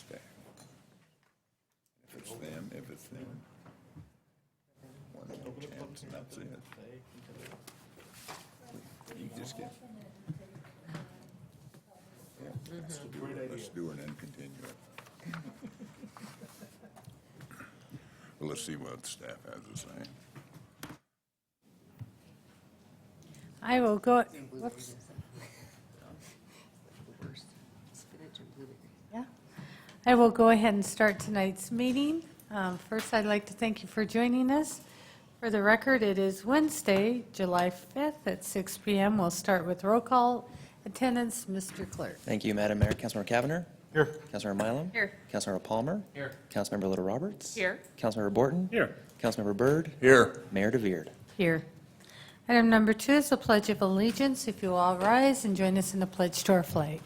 staff. If it's them. One more chance, and that's it. You just get. Yeah, let's do it and continue it. Well, let's see what staff has to say. I will go, whoops. Yeah. I will go ahead and start tonight's meeting. First, I'd like to thank you for joining us. For the record, it is Wednesday, July 5th at 6 p.m. We'll start with roll call. Attendance, Mr. Clerk. Thank you, Madam Mayor. Councilmember Cavanagh. Here. Councilmember Mylum. Here. Councilmember Palmer. Here. Councilmember Little Roberts. Here. Councilmember Borton. Here. Councilmember Byrd. Here. Mayor DeVeerd. Here. Item number 2 is the Pledge of Allegiance. If you will all rise and join us in the pledge to our flag.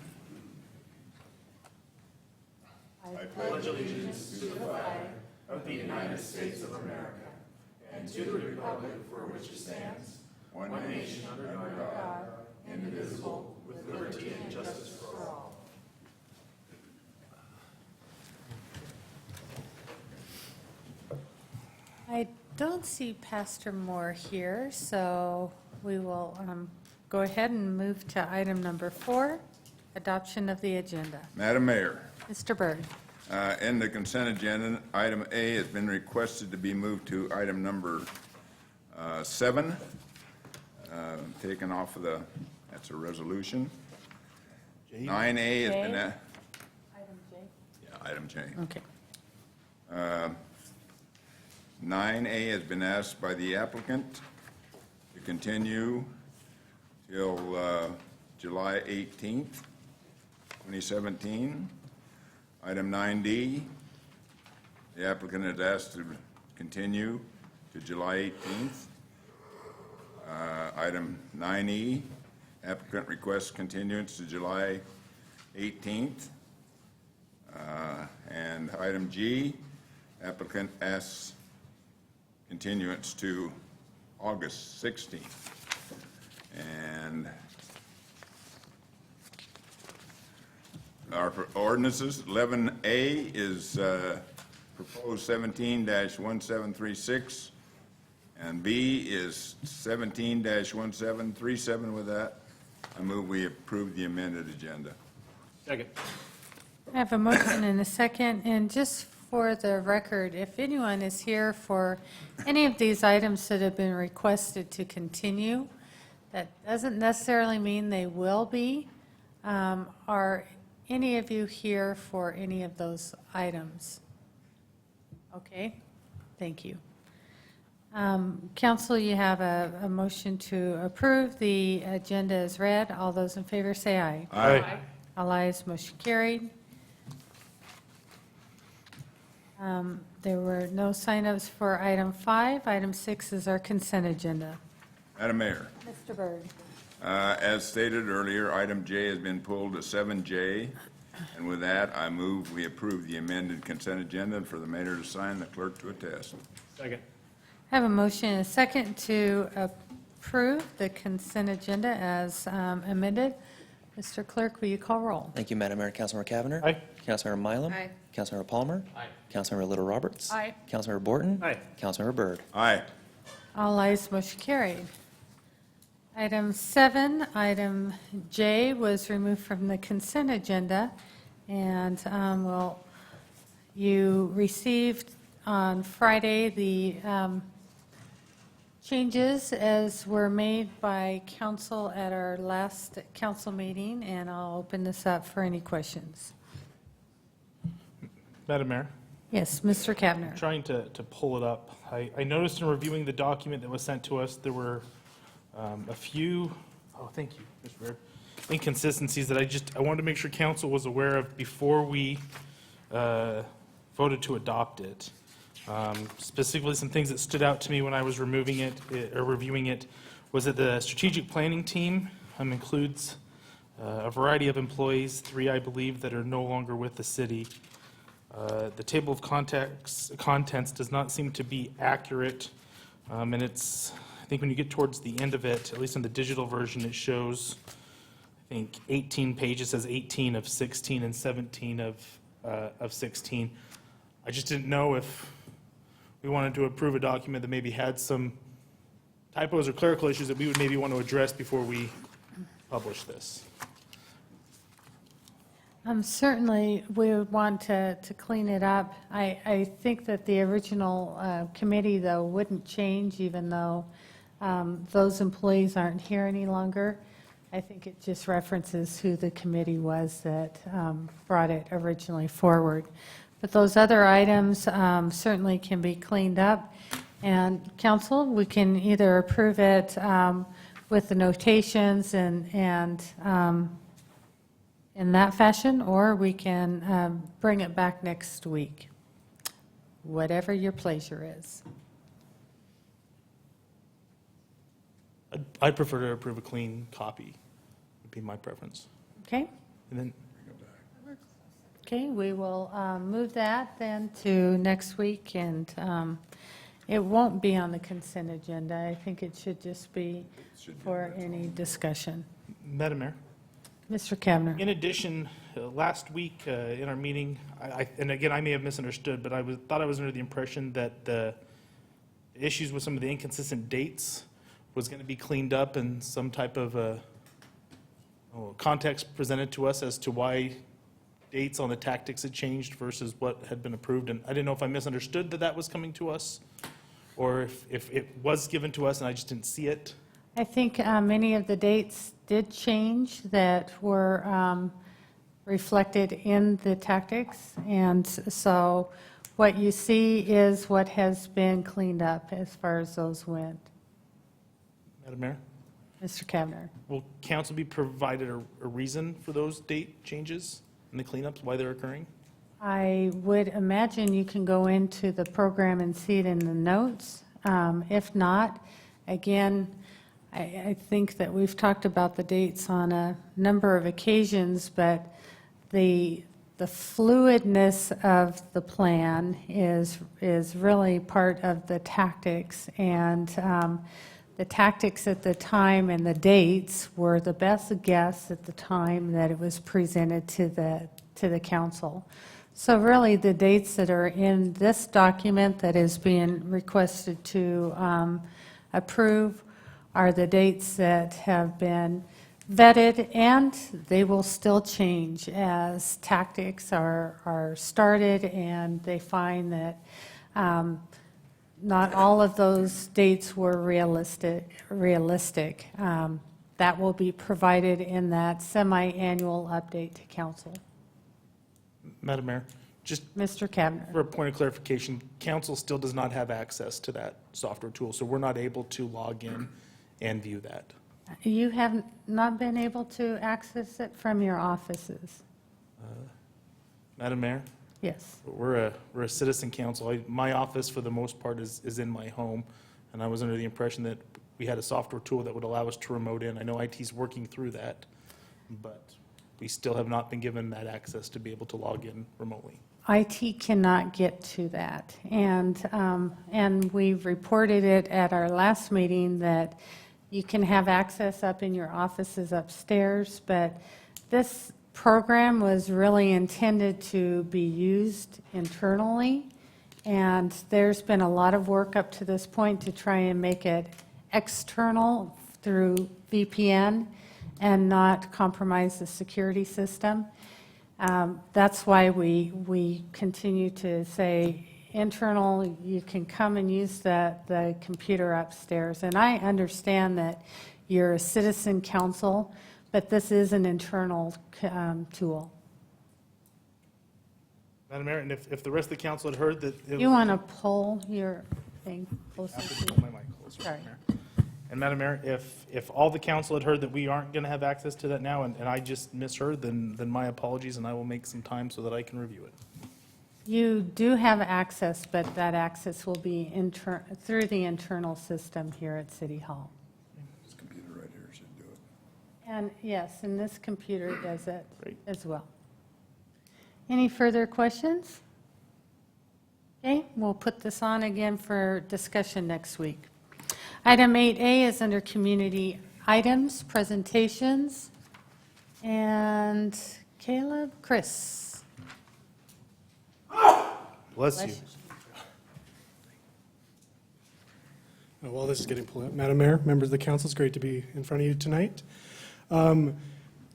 One nation under God, indivisible, with liberty and justice for all. I don't see Pastor Moore here, so we will go ahead and move to item number 4, adoption of the agenda. Madam Mayor, Mr. Byrd. in the consent agenda, item A has been requested to be moved to item number 7, taken off of the, that's a resolution. 9A has been, Item J. yeah, item J. Okay. 9A has been asked by the applicant to continue till July 18th, 2017. Item 9D, the applicant has asked to continue to July 18th. Item 9E, applicant requests continuance to July 18th. And item G, applicant asks continuance to August 16th. And our ordinances, 11A is proposed 17-1736, and B is 17-1737. With that, I move we approve the amended agenda. Second. I have a motion and a second, and just for the record, if anyone is here for any of these items that have been requested to continue, that doesn't necessarily mean they will be. Are any of you here for any of those items? Okay, thank you. Council, you have a motion to approve. The agenda is read. All those in favor say aye. Aye. All ayes, motion carried. There were no sign-ups for item 5. Item 6 is our consent agenda. Madam Mayor, Mr. Byrd. as stated earlier, item J has been pulled to 7J, and with that, I move we approve the amended consent agenda and for the mayor to sign, the clerk to attest. Second. I have a motion and a second to approve the consent agenda as amended. Mr. Clerk, will you call roll? Thank you, Madam Mayor. Councilmember Cavanagh. Aye. Councilmember Mylum. Aye. Councilmember Palmer. Aye. Councilmember Little Roberts. Aye. Councilmember Borton. Aye. Councilmember Byrd. Aye. All ayes, motion carried. Item 7, item J was removed from the consent agenda, and you received on Friday the changes as were made by council at our last council meeting, and I'll open this up for any questions. Madam Mayor, Yes, Mr. Kavner. trying to pull it up. I noticed in reviewing the document that was sent to us, there were a few, thank you, Mr. Baird, inconsistencies that I wanted to make sure council was aware of before we voted to adopt it. Specifically, some things that stood out to me when I was reviewing it, was that the strategic planning team includes a variety of employees, 3, I believe, that are no longer with the city. The table of contents does not seem to be accurate, and it's, I think when you get towards the end of it, at least in the digital version, it shows, I think, 18 pages, says 18 of 16 and 17 of of 16. I just didn't know if we wanted to approve a document that maybe had some typos or clerical issues that we would maybe want to address before we publish this. Certainly, we would want to clean it up. I think that the original committee, though, wouldn't change, even though those employees aren't here any longer. I think it just references who the committee was that brought it originally forward. But those other items certainly can be cleaned up. And council, we can either approve it with the notations and in that fashion, or we can bring it back next week, whatever your pleasure is. I'd prefer to approve a clean copy, would be my preference. Okay? And then, Okay, we will move that then to next week, and it won't be on the consent agenda. I think it should just be for any discussion. Madam Mayor? Mr. Kavner? In addition, last week in our meeting, and again, I may have misunderstood, but thought I was under the impression that the issues with some of the inconsistent dates was going to be cleaned up and some type of context presented to us as to why dates on the tactics had changed versus what had been approved. And I didn't know if I misunderstood that that was coming to us, or if it was given to us and I just didn't see it. I think many of the dates did change that were reflected in the tactics, and so what you see is what has been cleaned up as far as those went. Madam Mayor, Mr. Kavner? will council be provided a reason for those date changes and the cleanups, why they're occurring? I would imagine you can go into the program and see it in the notes. If not, again, I think that we've talked about the dates on a number of occasions, but the fluidness of the plan is really part of the tactics, and the tactics at the time and the dates were the best guess at the time that it was presented to the council. So really, the dates that are in this document that is being requested to approve are the dates that have been vetted, and they will still change as tactics are started and they find that not all of those dates were realistic. That will be provided in that semi-annual update to council. Madam Mayor, just Mr. Kavner? for a point of clarification, council still does not have access to that software tool, so we're not able to log in and view that. You have not been able to access it from your offices? Madam Mayor, Yes. we're a citizen council. My office, for the most part, is in my home, and I was under the impression that we had a software tool that would allow us to remote in. I know IT's working through that, but we still have not been given that access to be able to log in remotely. IT cannot get to that, and we reported it at our last meeting that you can have access up in your offices upstairs, but this program was really intended to be used internally, and there's been a lot of work up to this point to try and make it external through VPN and not compromise the security system. That's why we continue to say internal, you can come and use the computer upstairs. And I understand that you're a citizen council, but this is an internal tool. Madam Mayor, and if the rest of the council had heard that. You want to pull your thing closer I have to to pull my mic closer, Sorry. Madam Mayor. And Madam Mayor, if all the council had heard that we aren't going to have access to that now, and I just misheard, then my apologies, and I will make some time so that I can review it. You do have access, but that access will be through the internal system here at City Hall. This computer right here should do it. And yes, and this computer does it Great. as well. Any further questions? Okay, we'll put this on again for discussion next week. Item 8A is under community items, presentations. And Caleb, Chris. Bless you. Bless While this is getting pulled up, Madam Mayor, members of the council, it's great to be in front of you tonight.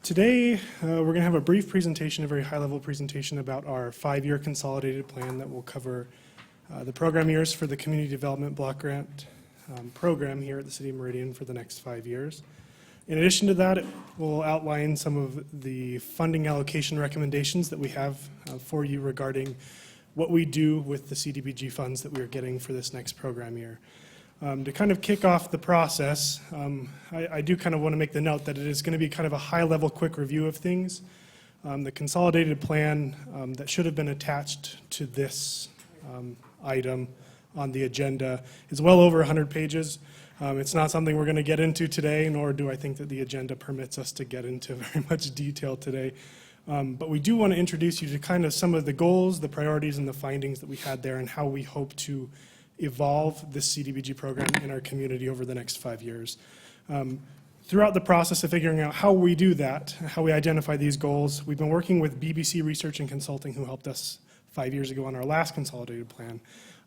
Today, we're going to have a brief presentation, a very high-level presentation about our 5-year consolidated plan that will cover the program years for the Community Development Block Grant program here at the City of Meridian for the next 5 years. In addition to that, it will outline some of the funding allocation recommendations that we have for you regarding what we do with the CDBG funds that we are getting for this next program year. To kind of kick off the process, I do kind of want to make the note that it is going to be kind of a high-level, quick review of things. The consolidated plan that should have been attached to this item on the agenda is well over 100 pages. It's not something we're going to get into today, nor do I think that the agenda permits us to get into very much detail today. But we do want to introduce you to kind of some of the goals, the priorities, and the findings that we had there, and how we hope to evolve this CDBG program in our community over the next 5 years. Throughout the process of figuring out how we do that, how we identify these goals, we've been working with BBC Research and Consulting, who helped us 5 years ago on our last consolidated plan.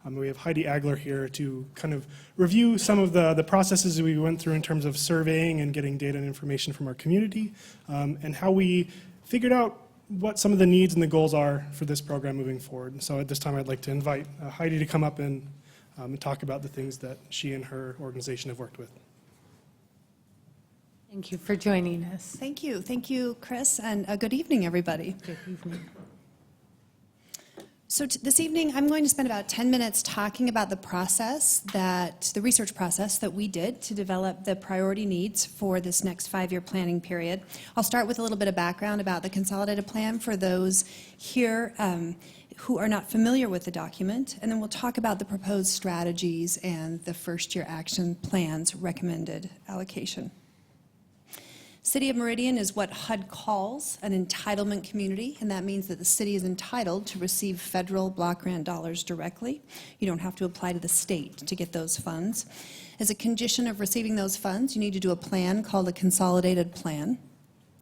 We have Heidi Agler here to kind of review some of the processes we went through in terms of surveying and getting data and information from our community, and how we figured out what some of the needs and the goals are for this program moving forward. And so at this time, I'd like to invite Heidi to come up and talk about the things that she and her organization have worked with. Thank you for joining us. Thank you. Thank you, Chris, and good evening, everybody. Good evening. So this evening, I'm going to spend about 10 minutes talking about the research process that we did to develop the priority needs for this next 5-year planning period. I'll start with a little bit of background about the consolidated plan for those here who are not familiar with the document, and then we'll talk about the proposed strategies and the first-year action plan's recommended allocation. City of Meridian is what HUD calls an entitlement community, and that means that the city is entitled to receive federal block grant dollars directly. You don't have to apply to the state to get those funds. As a condition of receiving those funds, you need to do a plan called a consolidated plan,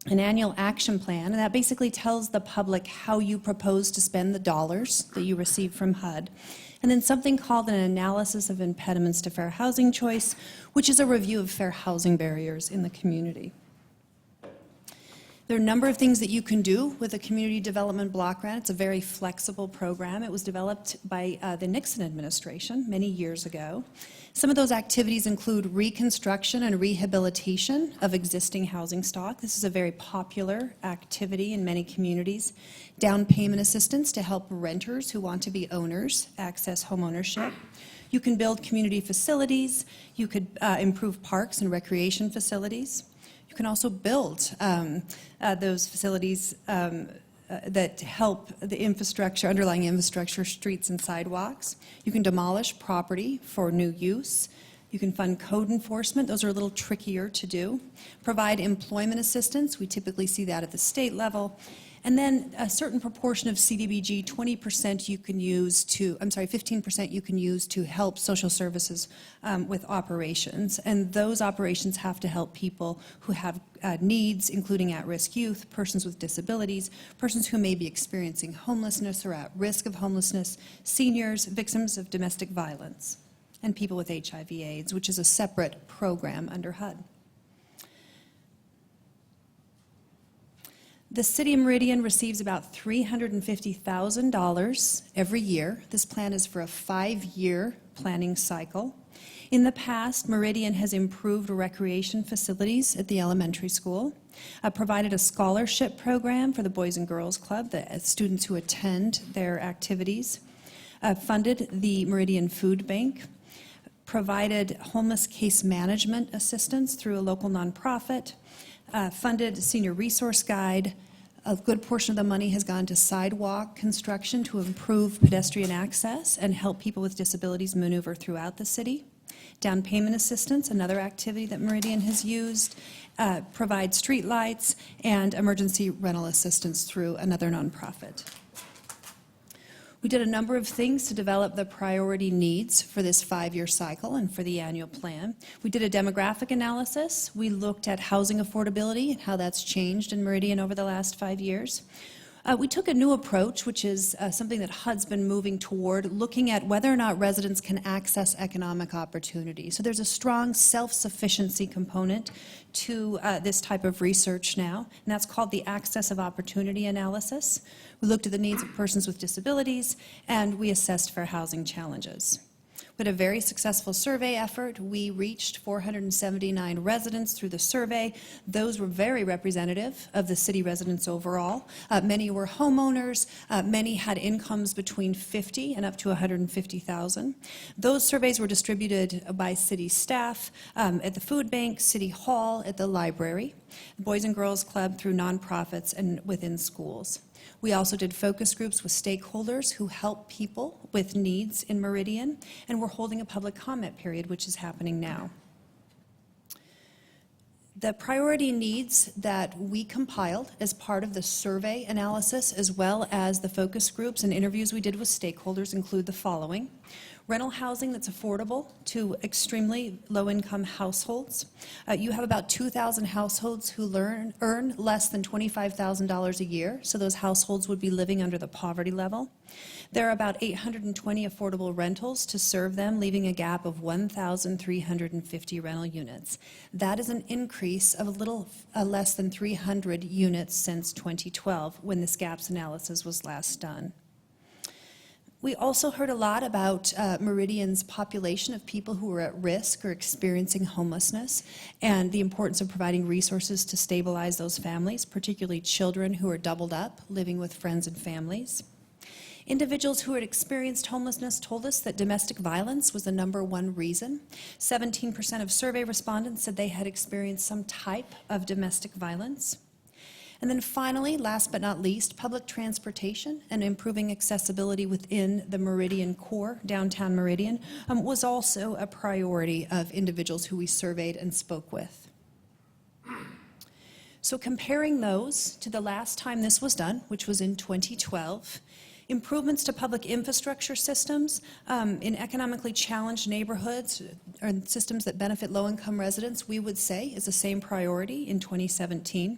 an annual action plan, and that basically tells the public how you propose to spend the dollars that you receive from HUD. And then something called an analysis of impediments to fair housing choice, which is a review of fair housing barriers in the community. There are a number of things that you can do with a community development block grant. It's a very flexible program. It was developed by the Nixon administration many years ago. Some of those activities include reconstruction and rehabilitation of existing housing stock. This is a very popular activity in many communities. Down payment assistance to help renters who want to be owners access home ownership. You can build community facilities. You could improve parks and recreation facilities. You can also build those facilities that help the infrastructure, underlying infrastructure, streets and sidewalks. You can demolish property for new use. You can fund code enforcement. Those are a little trickier to do. Provide employment assistance. We typically see that at the state level. And then a certain proportion of CDBG, 20% you can use to, 15% you can use to help social services with operations. And those operations have to help people who have needs, including at-risk youth, persons with disabilities, persons who may be experiencing homelessness or at risk of homelessness, seniors, victims of domestic violence, and people with HIV/AIDS, which is a separate program under HUD. The City of Meridian receives about $350,000 every year. This plan is for a 5-year planning cycle. In the past, Meridian has improved recreation facilities at the elementary school, provided a scholarship program for the Boys and Girls Club, the students who attend their activities, funded the Meridian Food Bank, provided homeless case management assistance through a local nonprofit, funded Senior Resource Guide. A good portion of the money has gone to sidewalk construction to improve pedestrian access and help people with disabilities maneuver throughout the city. Down payment assistance, another activity that Meridian has used, provides street lights and emergency rental assistance through another nonprofit. We did a number of things to develop the priority needs for this 5-year cycle and for the annual plan. We did a demographic analysis. We looked at housing affordability and how that's changed in Meridian over the last 5 years. We took a new approach, which is something that HUD's been moving toward, looking at whether or not residents can access economic opportunity. So there's a strong self-sufficiency component to this type of research now, and that's called the Access of Opportunity Analysis. We looked at the needs of persons with disabilities, and we assessed for housing challenges. We had a very successful survey effort. We reached 479 residents through the survey. Those were very representative of the city residents overall. Many were homeowners. Many had incomes between 50 and up to 150,000. Those surveys were distributed by city staff at the food bank, city hall, at the library, Boys and Girls Club, through nonprofits, and within schools. We also did focus groups with stakeholders who help people with needs in Meridian, and we're holding a public comment period, which is happening now. The priority needs that we compiled as part of the survey analysis, as well as the focus groups and interviews we did with stakeholders, include the following: rental housing that's affordable to extremely low-income households. You have about 2,000 households who earn less than $25,000 a year, so those households would be living under the poverty level. There are about 820 affordable rentals to serve them, leaving a gap of 1,350 rental units. That is an increase of a little less than 300 units since 2012, when this gaps analysis was last done. We also heard a lot about Meridian's population of people who are at risk or experiencing homelessness, and the importance of providing resources to stabilize those families, particularly children who are doubled up, living with friends and families. Individuals who had experienced homelessness told us that domestic violence was the #1 reason. 17% of survey respondents said they had experienced some type of domestic violence. And then finally, last but not least, public transportation and improving accessibility within the Meridian core, downtown Meridian, was also a priority of individuals who we surveyed and spoke with. So comparing those to the last time this was done, which was in 2012, improvements to public infrastructure systems in economically challenged neighborhoods or systems that benefit low-income residents, we would say is the same priority in 2017.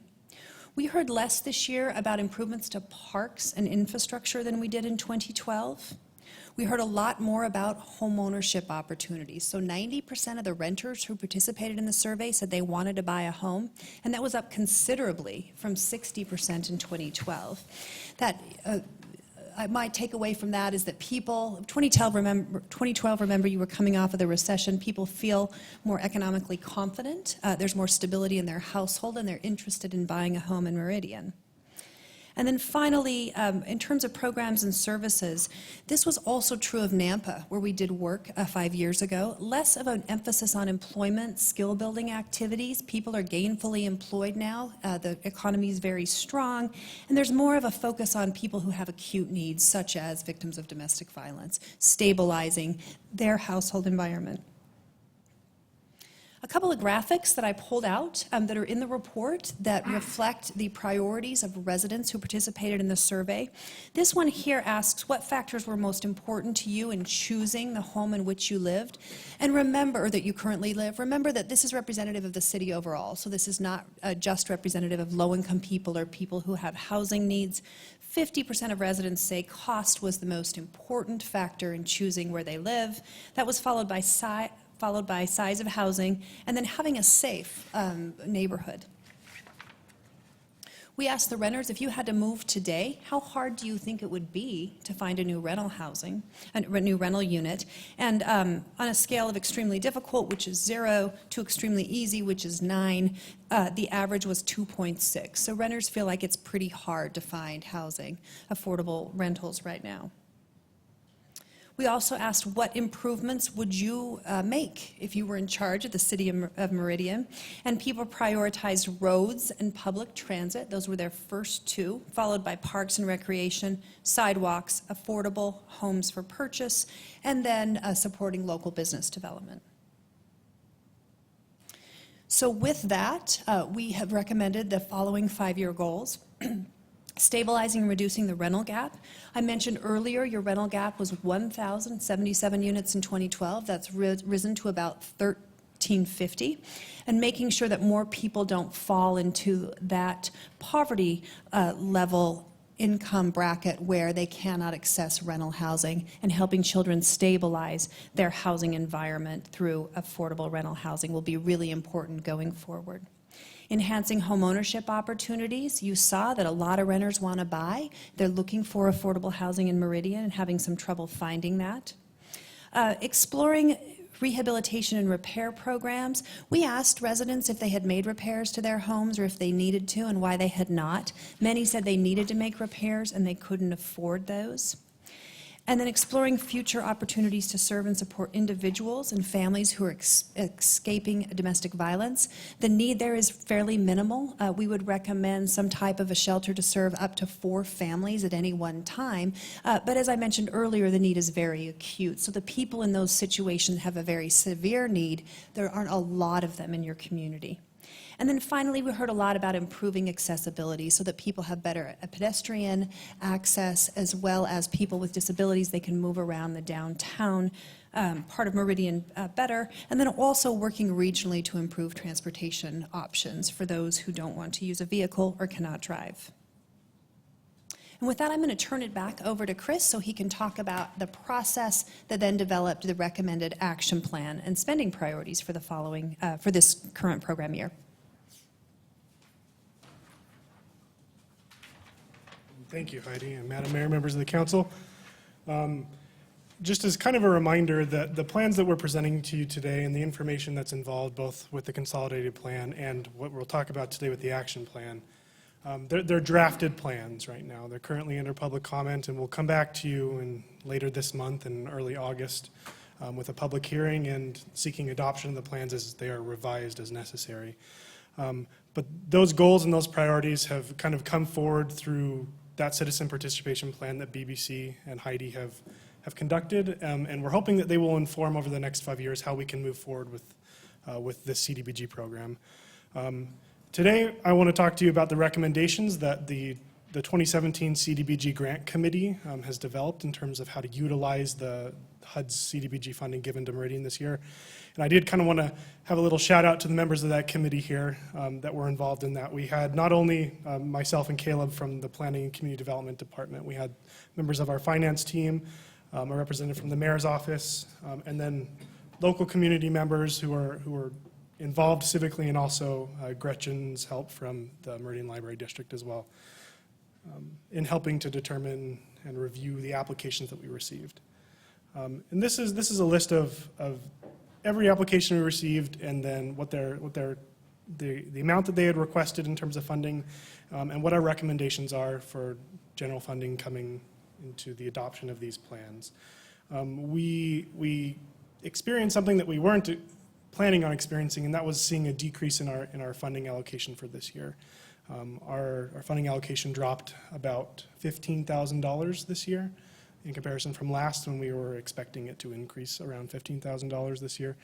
We heard less this year about improvements to parks and infrastructure than we did in 2012. We heard a lot more about home ownership opportunities. So 90% of the renters who participated in the survey said they wanted to buy a home, and that was up considerably from 60% in 2012. My takeaway from that is that people, 2012, remember, you were coming off of the recession, people feel more economically confident, there's more stability in their household, and they're interested in buying a home in Meridian. And then finally, in terms of programs and services, this was also true of Nampa, where we did work 5 years ago. Less of an emphasis on employment, skill-building activities. People are gainfully employed now. The economy is very strong. And there's more of a focus on people who have acute needs, such as victims of domestic violence, stabilizing their household environment. A couple of graphics that I pulled out that are in the report that reflect the priorities of residents who participated in the survey. This one here asks what factors were most important to you in choosing the home in which you lived, and remember, or that you currently live. Remember that this is representative of the city overall, so this is not just representative of low-income people or people who have housing needs. 50% of residents say cost was the most important factor in choosing where they live. That was followed by size of housing, and then having a safe neighborhood. We asked the renters, if you had to move today, how hard do you think it would be to find a new rental unit? And on a scale of extremely difficult, which is 0, to extremely easy, which is 9, the average was 2.6. So renters feel like it's pretty hard to find housing, affordable rentals right now. We also asked what improvements would you make if you were in charge of the city of Meridian, and people prioritized roads and public transit. Those were their first 2, followed by parks and recreation, sidewalks, affordable homes for purchase, and then supporting local business development. So with that, we have recommended the following 5-year goals. Stabilizing and reducing the rental gap. I mentioned earlier your rental gap was 1,077 units in 2012. That's risen to about 1,350. And making sure that more people don't fall into that poverty level income bracket where they cannot access rental housing, and helping children stabilize their housing environment through affordable rental housing will be really important going forward. Enhancing homeownership opportunities. You saw that a lot of renters want to buy. They're looking for affordable housing in Meridian and having some trouble finding that. Exploring rehabilitation and repair programs. We asked residents if they had made repairs to their homes or if they needed to and why they had not. Many said they needed to make repairs and they couldn't afford those. And then exploring future opportunities to serve and support individuals and families who are escaping domestic violence. The need there is fairly minimal. We would recommend some type of a shelter to serve up to 4 families at any one time. But as I mentioned earlier, the need is very acute. So the people in those situations have a very severe need. There aren't a lot of them in your community. And then finally, we heard a lot about improving accessibility so that people have better pedestrian access, as well as people with disabilities, they can move around the downtown part of Meridian better, and then also working regionally to improve transportation options for those who don't want to use a vehicle or cannot drive. And with that, I'm going to turn it back over to Chris so he can talk about the process that then developed the recommended action plan and spending priorities for the following, for this current program year. Thank you, Heidi, and Madam Mayor, members of the council. Just as kind of a reminder that the plans that we're presenting to you today and the information that's involved both with the consolidated plan and what we'll talk about today with the action plan, they're drafted plans right now. They're currently under public comment, and we'll come back to you later this month in early August with a public hearing and seeking adoption of the plans as they are revised as necessary. But those goals and those priorities have kind of come forward through that citizen participation plan that BBC and Heidi have conducted, and we're hoping that they will inform over the next 5 years how we can move forward with this CDBG program. Today, I want to talk to you about the recommendations that the 2017 CDBG Grant Committee has developed in terms of how to utilize the HUD's CDBG funding given to Meridian this year. And I did kind of want to have a little shout out to the members of that committee here that were involved in that. We had not only myself and Caleb from the Planning and Community Development Department, we had members of our finance team, a representative from the mayor's office, and then local community members who are involved civically, and also Gretchen's help from the Meridian Library District as well, in helping to determine and review the applications that we received. And this is a list of every application we received, and then the amount that they had requested in terms of funding, and what our recommendations are for general funding coming into the adoption of these plans. We experienced something that we weren't planning on experiencing, and that was seeing a decrease in our funding allocation for this year. Our funding allocation dropped about $15,000 this year in comparison from last, when we were expecting it to increase around $15,000 this year.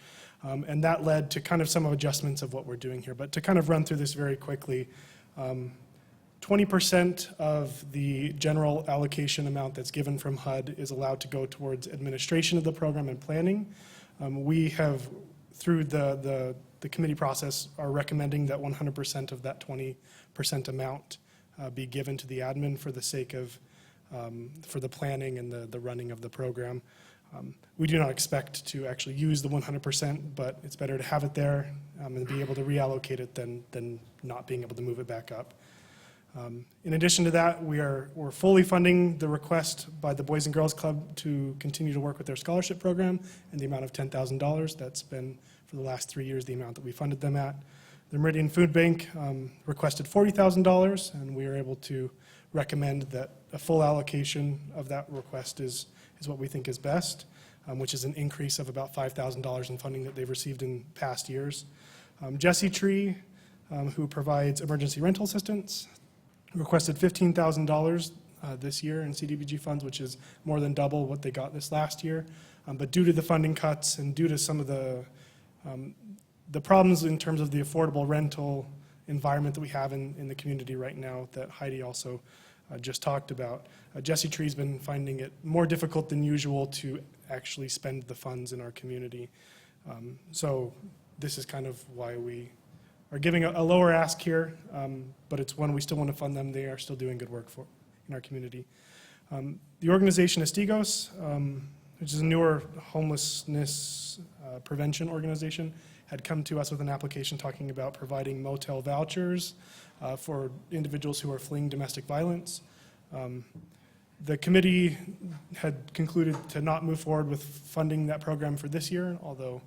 And that led to kind of some adjustments of what we're doing here. But to kind of run through this very quickly, 20% of the general allocation amount that's given from HUD is allowed to go towards administration of the program and planning. We have, through the committee process, are recommending that 100% of that 20% amount be given to the admin for the sake of for the planning and the running of the program. We do not expect to actually use the 100%, but it's better to have it there and be able to reallocate it than not being able to move it back up. In addition to that, we're fully funding the request by the Boys and Girls Club to continue to work with their scholarship program in the amount of $10,000. That's been, for the last 3 years, the amount that we funded them at. The Meridian Food Bank requested $40,000, and we were able to recommend that a full allocation of that request is what we think is best, which is an increase of about $5,000 in funding that they've received in past years. Jesse Tree, who provides emergency rental assistance, requested $15,000 this year in CDBG funds, which is more than double what they got this last year. But due to the funding cuts and due to some of the problems in terms of the affordable rental environment that we have in the community right now that Heidi also just talked about, Jesse Tree's been finding it more difficult than usual to actually spend the funds in our community. So this is kind of why we are giving a lower ask here, but it's when we still want to fund them. They are still doing good work in our community. The organization Estigos, which is a newer homelessness prevention organization, had come to us with an application talking about providing motel vouchers for individuals who are fleeing domestic violence. The committee had concluded to not move forward with funding that program for this year, although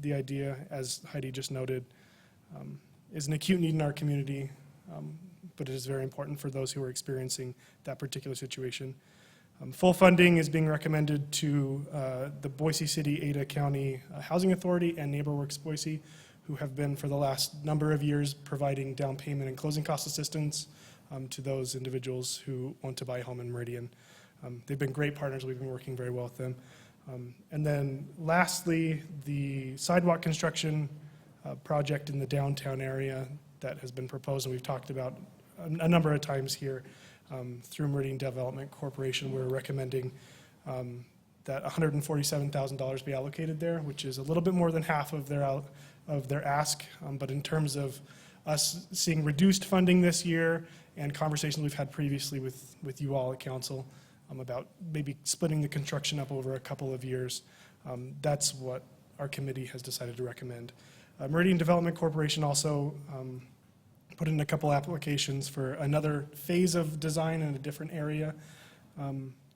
the idea, as Heidi just noted, is an acute need in our community, but it is very important for those who are experiencing that particular situation. Full funding is being recommended to the Boise City, Ada County Housing Authority and NeighborWorks Boise, who have been for the last number of years providing down payment and closing cost assistance to those individuals who want to buy a home in Meridian. They've been great partners. We've been working very well with them. And then lastly, the sidewalk construction project in the downtown area that has been proposed and we've talked about a number of times here through Meridian Development Corporation. We're recommending that $147,000 be allocated there, which is a little bit more than half of their ask. But in terms of us seeing reduced funding this year and conversations we've had previously with you all at council about maybe splitting the construction up over a couple of years, that's what our committee has decided to recommend. Meridian Development Corporation also put in a couple applications for another phase of design in a different area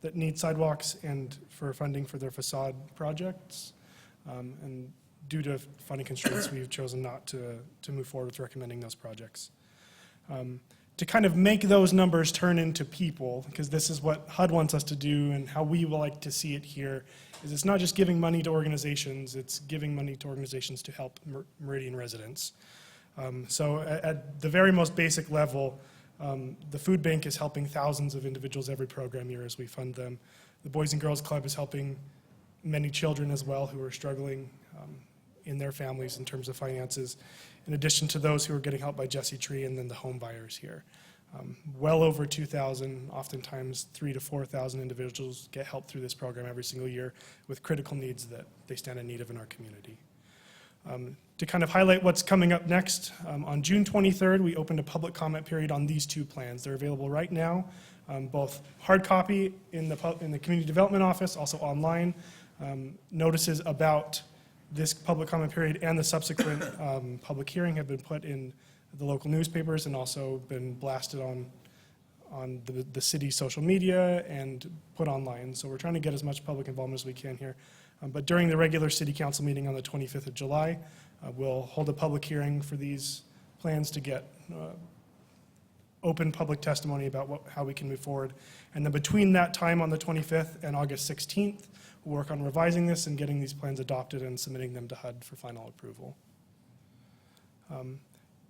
that needs sidewalks and for funding for their facade projects. And due to funding constraints, we've chosen not to move forward with recommending those projects. To kind of make those numbers turn into people, because this is what HUD wants us to do and how we would like to see it here, is it's not just giving money to organizations, it's giving money to organizations to help Meridian residents. So at the very most basic level, the food bank is helping thousands of individuals every program year as we fund them. The Boys and Girls Club is helping many children as well who are struggling in their families in terms of finances, in addition to those who are getting help by Jesse Tree and then the home buyers here. Well over 2,000, oftentimes 3,000 to 4,000 individuals get help through this program every single year with critical needs that they stand in need of in our community. To kind of highlight what's coming up next, on June 23rd, we opened a public comment period on these two plans. They're available right now, both hard copy in the Community Development Office, also online. Notices about this public comment period and the subsequent public hearing have been put in the local newspapers and also been blasted on the city's social media and put online. So we're trying to get as much public involvement as we can here. But during the regular city council meeting on the 25th of July, we'll hold a public hearing for these plans to get open public testimony about how we can move forward. And then between that time on the 25th and August 16th, we'll work on revising this and getting these plans adopted and submitting them to HUD for final approval.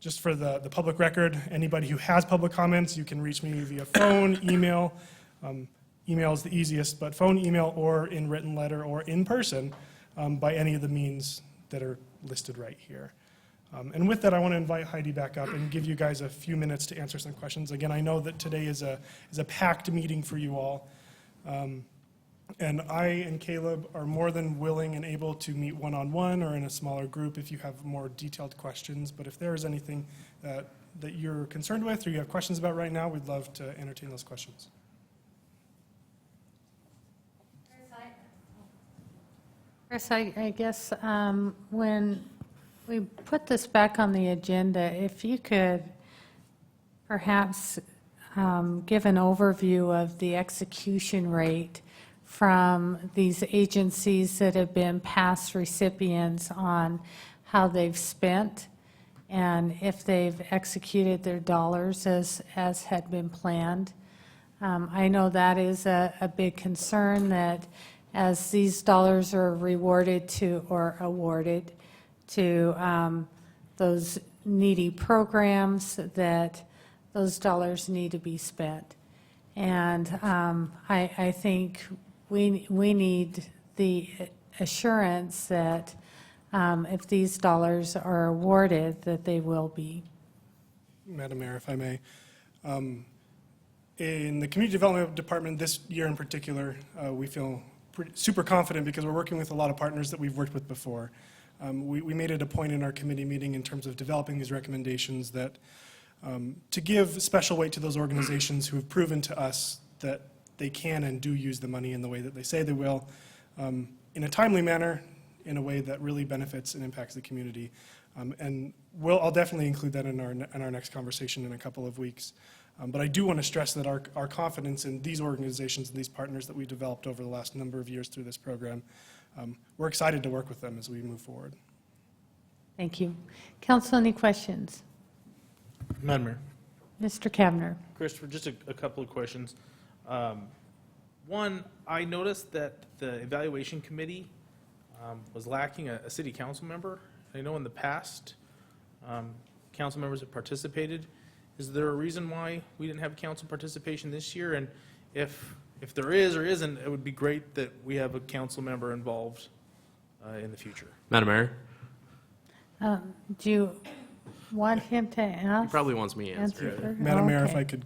Just for the public record, anybody who has public comments, you can reach me via phone, email. Email is the easiest, but phone, email, or in written letter, or in person by any of the means that are listed right here. And with that, I want to invite Heidi back up and give you guys a few minutes to answer some questions. Again, I know that today is a packed meeting for you all. And I and Caleb are more than willing and able to meet one-on-one or in a smaller group if you have more detailed questions. But if there is anything that you're concerned with or you have questions about right now, we'd love to entertain those questions. Chris, I guess when we put this back on the agenda, if you could perhaps give an overview of the execution rate from these agencies that have been past recipients on how they've spent and if they've executed their dollars as had been planned. I know that is a big concern, that as these dollars are rewarded to or awarded to those needy programs, that those dollars need to be spent. And I think we need the assurance that if these dollars are awarded, that they will be. Madam Mayor, if I may. In the Community Development Department this year in particular, we feel super confident because we're working with a lot of partners that we've worked with before. We made it a point in our committee meeting in terms of developing these recommendations that to give special weight to those organizations who have proven to us that they can and do use the money in the way that they say they will, in a timely manner, in a way that really benefits and impacts the community. And I'll definitely include that in our next conversation in a couple of weeks. But I do want to stress that our confidence in these organizations and these partners that we've developed over the last number of years through this program, we're excited to work with them as we move forward. Thank you. Council, any questions? Madam Mayor. Mr. Kavner? Christopher, just a couple of questions. One, I noticed that the evaluation committee was lacking a city council member. I know in the past, council members have participated. Is there a reason why we didn't have council participation this year? And if there is or isn't, it would be great that we have a council member involved in the future. Madam Mayor, Do you want him to he ask? probably wants me to answer it. first? Madam Mayor, if Okay. I could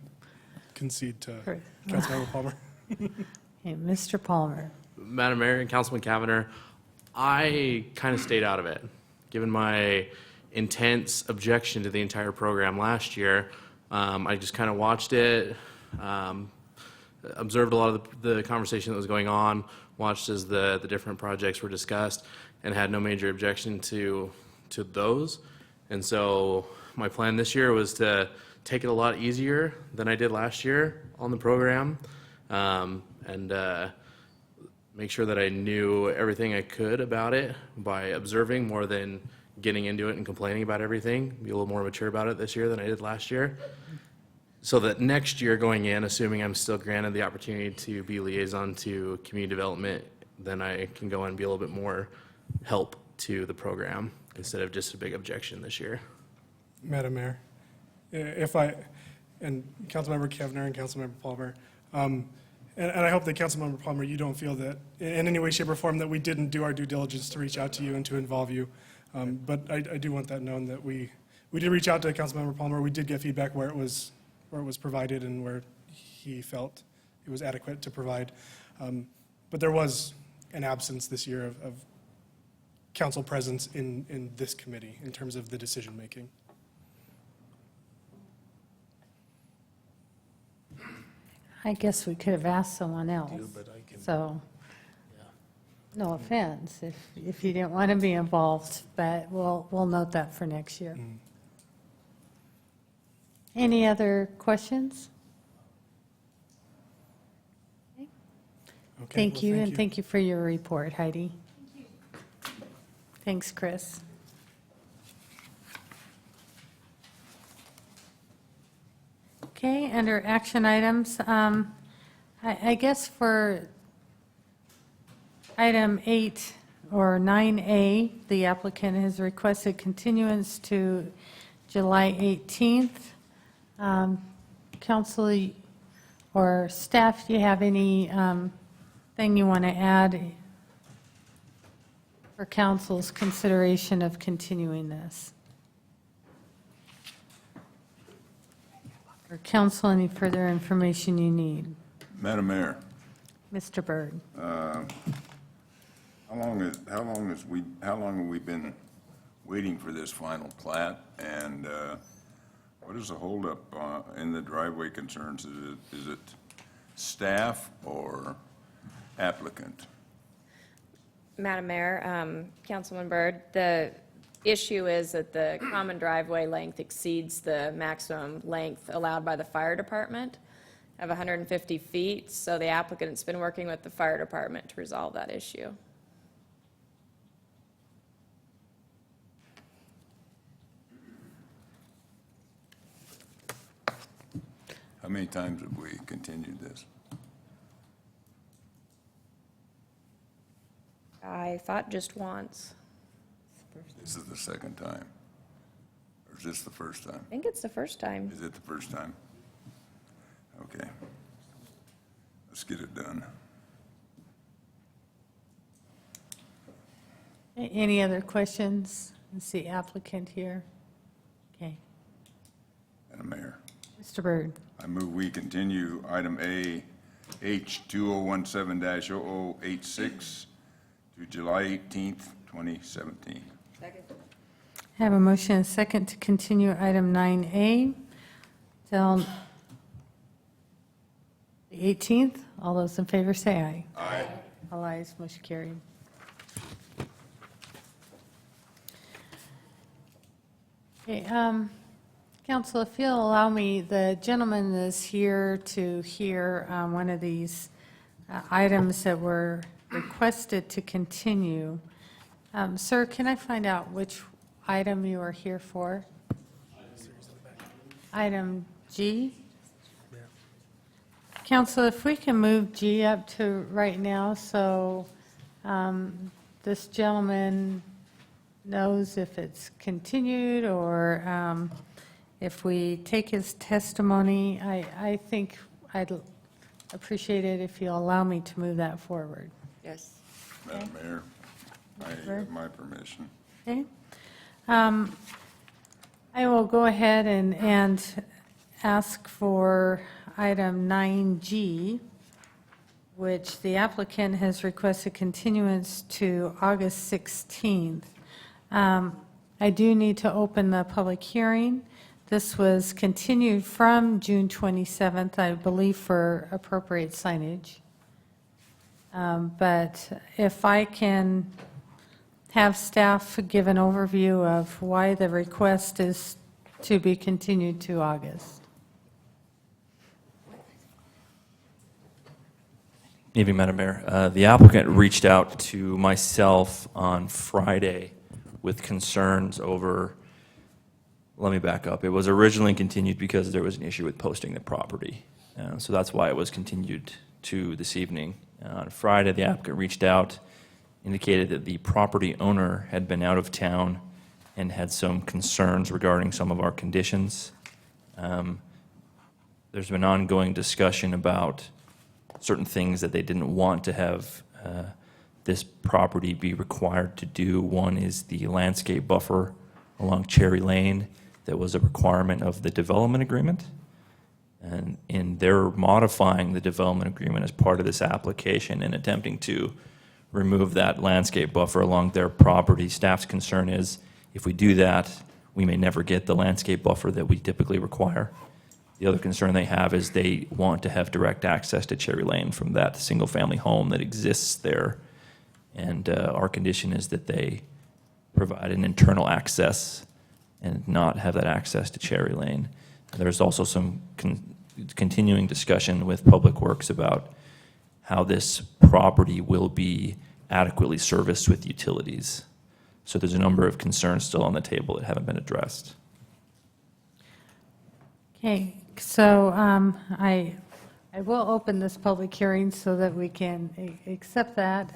concede to Sure. Councilmember Palmer. Okay, Mr. Palmer. Madam Mayor and Councilman Cavanagh, I kind of stayed out of it, given my intense objection to the entire program last year. I just kind of watched it, observed a lot of the conversation that was going on, watched as the different projects were discussed, and had no major objection to those. And so my plan this year was to take it a lot easier than I did last year on the program, and make sure that I knew everything I could about it by observing more than getting into it and complaining about everything. Be a little more mature about it this year than I did last year. So that next year going in, assuming I'm still granted the opportunity to be liaison to community development, then I can go and be a little bit more help to the program instead of just a big objection this year. Madam Mayor, and Councilmember Kavner and Councilmember Palmer, and I hope that Councilmember Palmer, you don't feel that in any way, shape, or form that we didn't do our due diligence to reach out to you and to involve you. But I do want that known that we did reach out to Councilmember Palmer. We did get feedback where it was provided and where he felt it was adequate to provide. But there was an absence this year of council presence in this committee in terms of the decision-making. I guess we could have asked someone else. So, no offense if you didn't want to be involved, but we'll note that for next year. Any other questions? Okay, Thank well, you, and thank you for your report, Heidi. Thanks, Chris. Okay, under action items, I guess for item 8 or 9A, the applicant has requested continuance to July 18th. Council or staff, do you have any thing you want to add for council's consideration of continuing this? Or council, any further information you need? Madam Mayor, Mr. Byrd? how long have we been waiting for this final plat? And what is the holdup in the driveway concerns? Is it staff or applicant? Madam Mayor, Councilman Byrd, the issue is that the common driveway length exceeds the maximum length allowed by the fire department of 150 feet, so the applicant's been working with the fire department to resolve that issue. How many times have we continued this? I thought just once. This is the second time. Or is this the first time? I think it's the first time. Is it the first time? Okay. Let's get it done. Any other questions? Is the applicant here? Okay. Madam Mayor, Mr. Byrd? I move we continue item A, H 2017-0086 to July 18th, 2017. I have a motion and a second to continue item 9A till the 18th. All those in favor say aye. Aye. All ayes, motion carried. Okay, Council, if you'll allow me, the gentleman is here to hear one of these items that were requested to continue. Sir, can I find out which item you are here for? Item G? Council, if we can move G up to right now, so this gentleman knows if it's continued or if we take his testimony, I think I'd appreciate it if you'll allow me to move that forward. Yes. Madam Mayor, I have my permission. Okay? I will go ahead and ask for item 9G, which the applicant has requested continuance to August 16th. I do need to open the public hearing. This was continued from June 27th, I believe, for appropriate signage. But if I can have staff give an overview of why the request is to be continued to August. Evening, Madam Mayor. The applicant reached out to myself on Friday with concerns over, let me back up. It was originally continued because there was an issue with posting the property. So that's why it was continued to this evening. On Friday, the applicant reached out, indicated that the property owner had been out of town and had some concerns regarding some of our conditions. There's been ongoing discussion about certain things that they didn't want to have this property be required to do. One is the landscape buffer along Cherry Lane that was a requirement of the development agreement. And they're modifying the development agreement as part of this application and attempting to remove that landscape buffer along their property. Staff's concern is if we do that, we may never get the landscape buffer that we typically require. The other concern they have is they want to have direct access to Cherry Lane from that single-family home that exists there. And our condition is that they provide an internal access and not have that access to Cherry Lane. There's also some continuing discussion with Public Works about how this property will be adequately serviced with utilities. So there's a number of concerns still on the table that haven't been addressed. Okay, so I will open this public hearing so that we can accept that.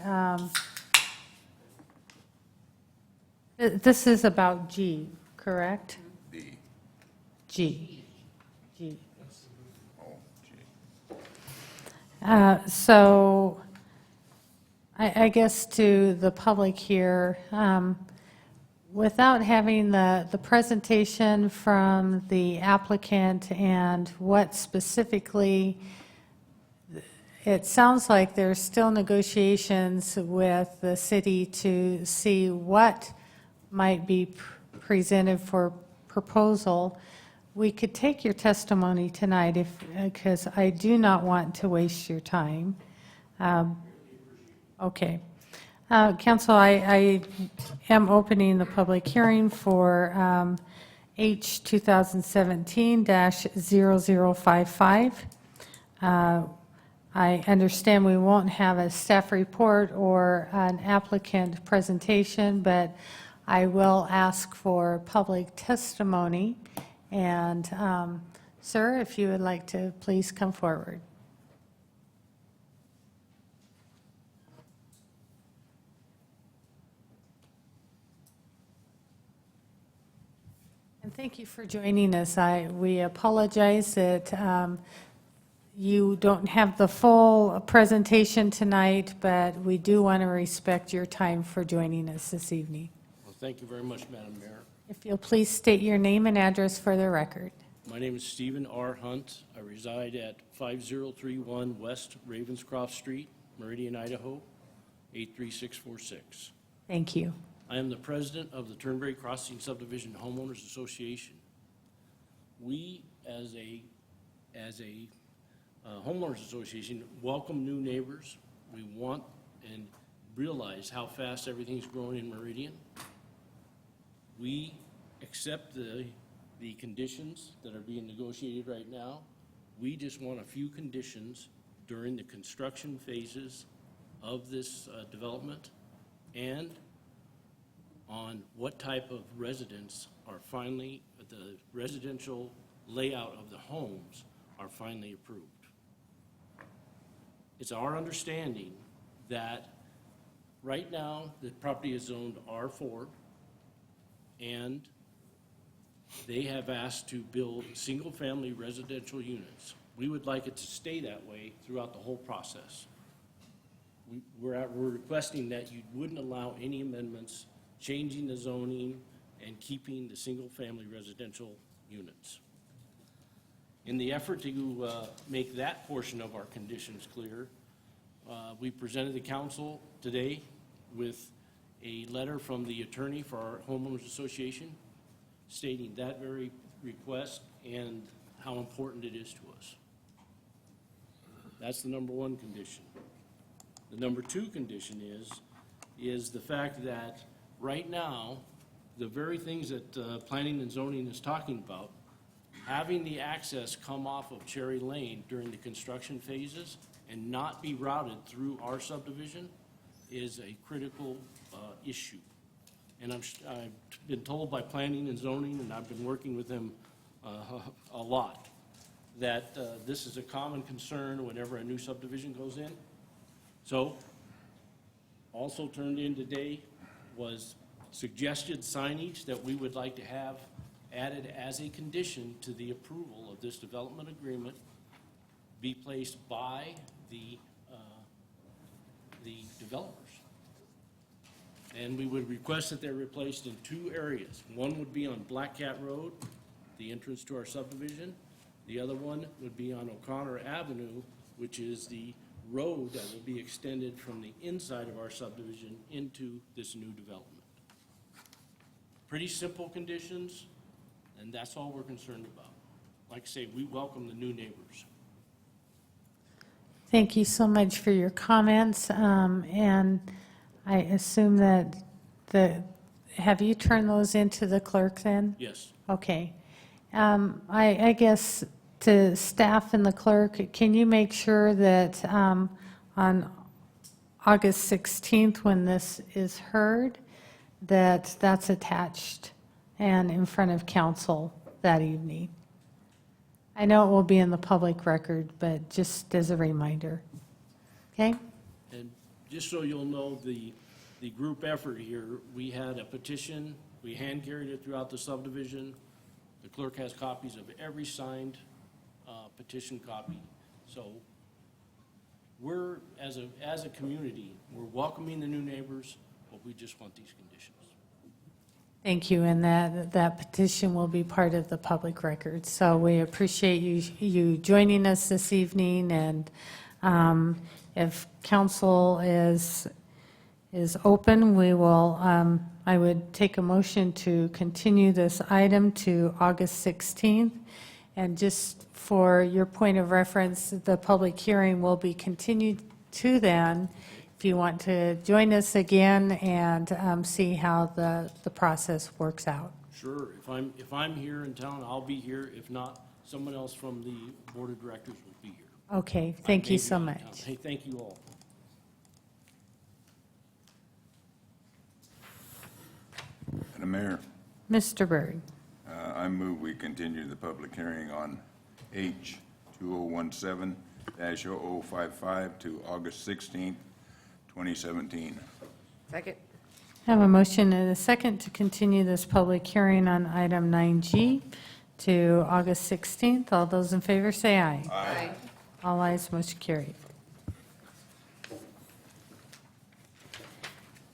This is about G, correct? D. G. G. Oh, gee. So I guess to the public here, without having the presentation from the applicant and what specifically, it sounds like there's still negotiations with the city to see what might be presented for proposal. We could take your testimony tonight because I do not want to waste your time. Okay. Council, I am opening the public hearing for H 2017-0055. I understand we won't have a staff report or an applicant presentation, but I will ask for public testimony. And, sir, if you would like to please come forward. And thank you for joining us. We apologize that you don't have the full presentation tonight, but we do want to respect your time for joining us this evening. Well, thank you very much, Madam Mayor. If you'll please state your name and address for the record. My name is Stephen R. Hunt. I reside at 5031 West Ravenscroft Street, Meridian, Idaho, 83646. Thank you. I am the president of the Turnberry Crossing Subdivision Homeowners Association. We as a homeowners association, welcome new neighbors. We want and realize how fast everything's growing in Meridian. We accept the conditions that are being negotiated right now. We just want a few conditions during the construction phases of this development and on what type of residents are finally, the residential layout of the homes are finally approved. It's our understanding that right now, the property is zoned R4, and they have asked to build single-family residential units. We would like it to stay that way throughout the whole process. We're requesting that you wouldn't allow any amendments, changing the zoning, and keeping the single-family residential units. In the effort to make that portion of our conditions clear, we presented the council today with a letter from the attorney for our homeowners association stating that very request and how important it is to us. That's the number one condition. The number two condition is the fact that right now, the very things that planning and zoning is talking about, having the access come off of Cherry Lane during the construction phases and not be routed through our subdivision is a critical issue. And I've been told by planning and zoning, and I've been working with them a lot, that this is a common concern whenever a new subdivision goes in. So, also turned in today was suggested signage that we would like to have added as a condition to the approval of this development agreement be placed by the developers. And we would request that they're replaced in two areas. One would be on Black Cat Road, the entrance to our subdivision. The other one would be on O'Connor Avenue, which is the road that will be extended from the inside of our subdivision into this new development. Pretty simple conditions, and that's all we're concerned about. Like I say, we welcome the new neighbors. Thank you so much for your comments, and I assume that have you turned those into the clerk then? Yes. Okay. I guess to staff and the clerk, can you make sure that on August 16th, when this is heard, that that's attached and in front of council that evening? I know it will be in the public record, but just as a reminder. Okay? And just so you'll know, the group effort here, we had a petition, we hand carried it throughout the subdivision. The clerk has copies of every signed petition copy. So we're, as a community, we're welcoming the new neighbors, but we just want these conditions. Thank you, and that petition will be part of the public record. So we appreciate you joining us this evening, and if council is open, we will, I would take a motion to continue this item to August 16th. And just for your point of reference, the public hearing will be continued to then, if you want to join us again and see how the process works out. Sure, if I'm here in town, I'll be here. If not, someone else from the board of directors will be here. Okay, thank you so much. Hey, thank you all. Madam Mayor, Mr. Byrd. I move we continue the public hearing on H 2017-0055 to August 16th, 2017. Second. Have a motion and a second to continue this public hearing on item 9G to August 16th. All those in favor say aye. Aye. All ayes, motion carried.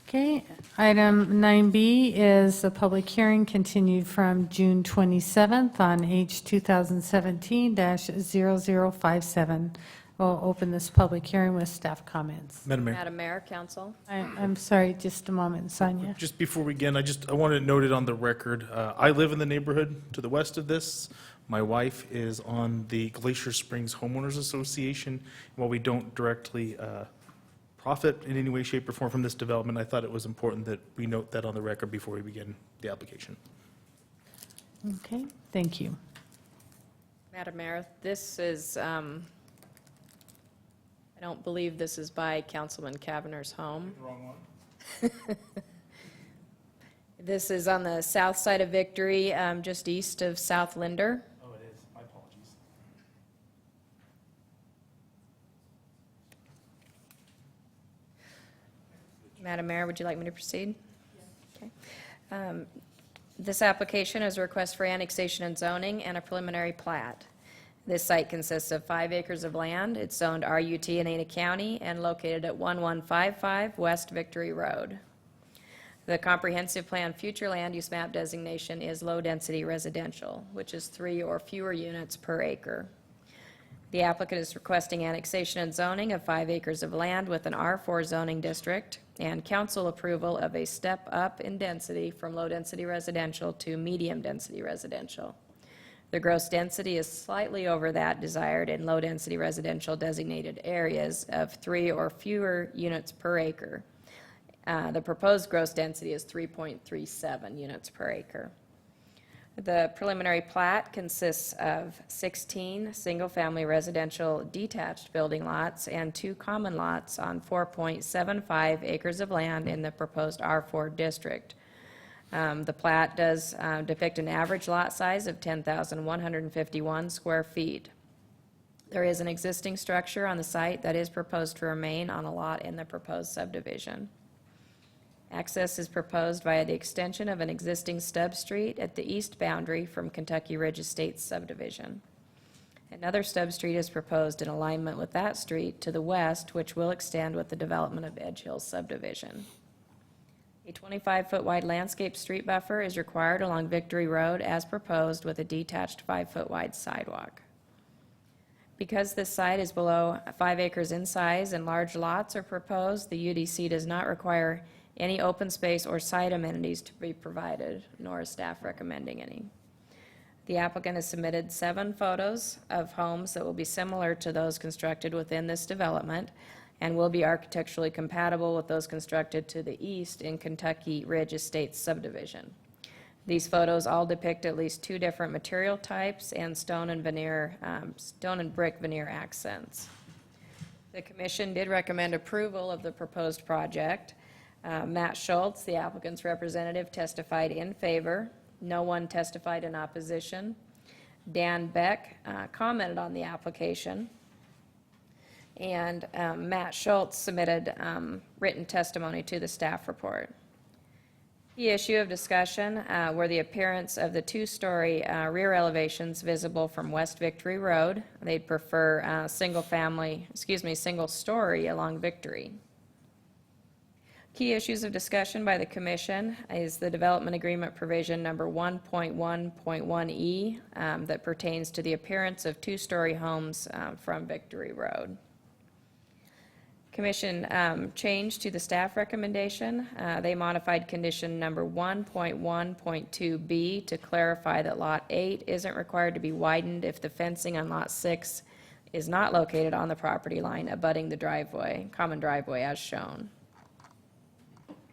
Okay, item 9B is the public hearing continued from June 27th on H 2017-0057. We'll open this public hearing with staff comments. Madam Mayor. Madam Mayor, council. I'm sorry, just a moment, Sonia. Just before we begin, I want to note it on the record. I live in the neighborhood to the west of this. My wife is on the Glacier Springs Homeowners Association. While we don't directly profit in any way, shape, or form from this development, I thought it was important that we note that on the record before we begin the application. Okay, thank you. Madam Mayor, this is, I don't believe this is by Councilman Cavanaugh's home. Wrong one. This is on the south side of Victory, just east of South Linder. Oh, it is. My apologies. Madam Mayor, would you like me to proceed? Okay. This application is a request for annexation and zoning and a preliminary plat. This site consists of 5 acres of land. It's zoned RUT in Ada County and located at 1155 West Victory Road. The comprehensive plan future land use map designation is low-density residential, which is 3 or fewer units per acre. The applicant is requesting annexation and zoning of 5 acres of land with an R4 zoning district and council approval of a step up in density from low-density residential to medium-density residential. The gross density is slightly over that desired in low-density residential designated areas of 3 or fewer units per acre. The proposed gross density is 3.37 units per acre. The preliminary plat consists of 16 single-family residential detached building lots and 2 common lots on 4.75 acres of land in the proposed R4 district. The plat does depict an average lot size of 10,151 square feet. There is an existing structure on the site that is proposed to remain on a lot in the proposed subdivision. Access is proposed via the extension of an existing stub street at the east boundary from Kentucky Ridge Estates subdivision. Another stub street is proposed in alignment with that street to the west, which will extend with the development of Edge Hills subdivision. A 25-foot wide landscape street buffer is required along Victory Road as proposed with a detached 5-foot wide sidewalk. Because this site is below 5 acres in size and large lots are proposed, the UDC does not require any open space or site amenities to be provided, nor is staff recommending any. The applicant has submitted 7 photos of homes that will be similar to those constructed within this development and will be architecturally compatible with those constructed to the east in Kentucky Ridge Estates subdivision. These photos all depict at least 2 different material types and stone and brick veneer accents. The commission did recommend approval of the proposed project. Matt Schultz, the applicant's representative, testified in favor. No one testified in opposition. Dan Beck commented on the application. And Matt Schultz submitted written testimony to the staff report. The issue of discussion were the appearance of the 2-story rear elevations visible from West Victory Road. They'd prefer single story along Victory. Key issues of discussion by the commission is the development agreement provision number 1.1.1E that pertains to the appearance of 2-story homes from Victory Road. Commission changed to the staff recommendation. They modified condition number 1.1.2B to clarify that Lot 8 isn't required to be widened if the fencing on Lot 6 is not located on the property line abutting the common driveway as shown.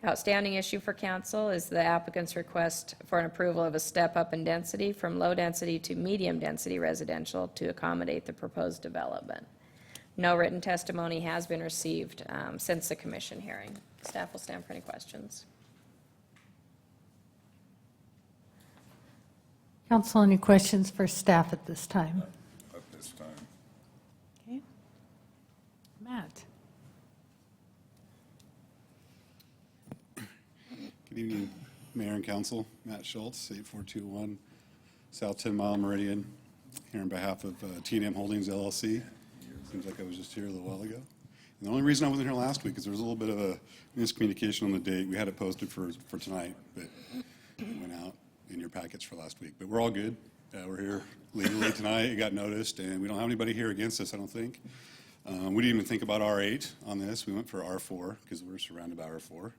Outstanding issue for council is the applicant's request for an approval of a step up in density from low density to medium density residential to accommodate the proposed development. No written testimony has been received since the commission hearing. Staff will stand for any questions. Council, any questions for staff at this time? At this time. Okay. Matt? Good evening, Mayor and Council. Matt Schultz, 8421 South 10 Mile Meridian, here on behalf of T&M Holdings LLC. Seems like I was just here a little while ago. And the only reason I wasn't here last week is there was a little bit of a miscommunication on the date. We had it posted for tonight, but it went out in your packets for last week. But we're all good. We're here legally tonight. It got noticed, and we don't have anybody here against us, I don't think. We didn't even think about R8 on this. We went for R4 because we're surrounded by R4.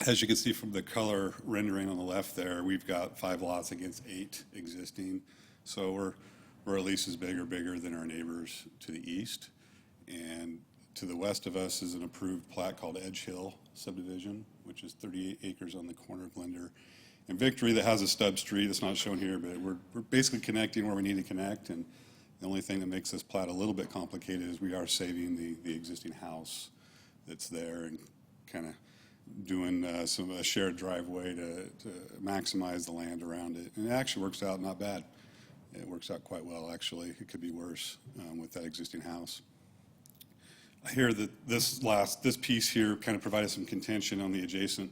As you can see from the color rendering on the left there, we've got 5 lots against 8 existing. So we're at least as big or bigger than our neighbors to the east. And to the west of us is an approved plat called Edge Hill subdivision, which is 38 acres on the corner of Glender and Victory that has a stub street. It's not shown here, but we're basically connecting where we need to connect. And the only thing that makes this plat a little bit complicated is we are saving the existing house that's there and kind of doing a shared driveway to maximize the land around it. And it actually works out not bad. It works out quite well, actually. It could be worse with that existing house. I hear that this piece here kind of provided some contention on the adjacent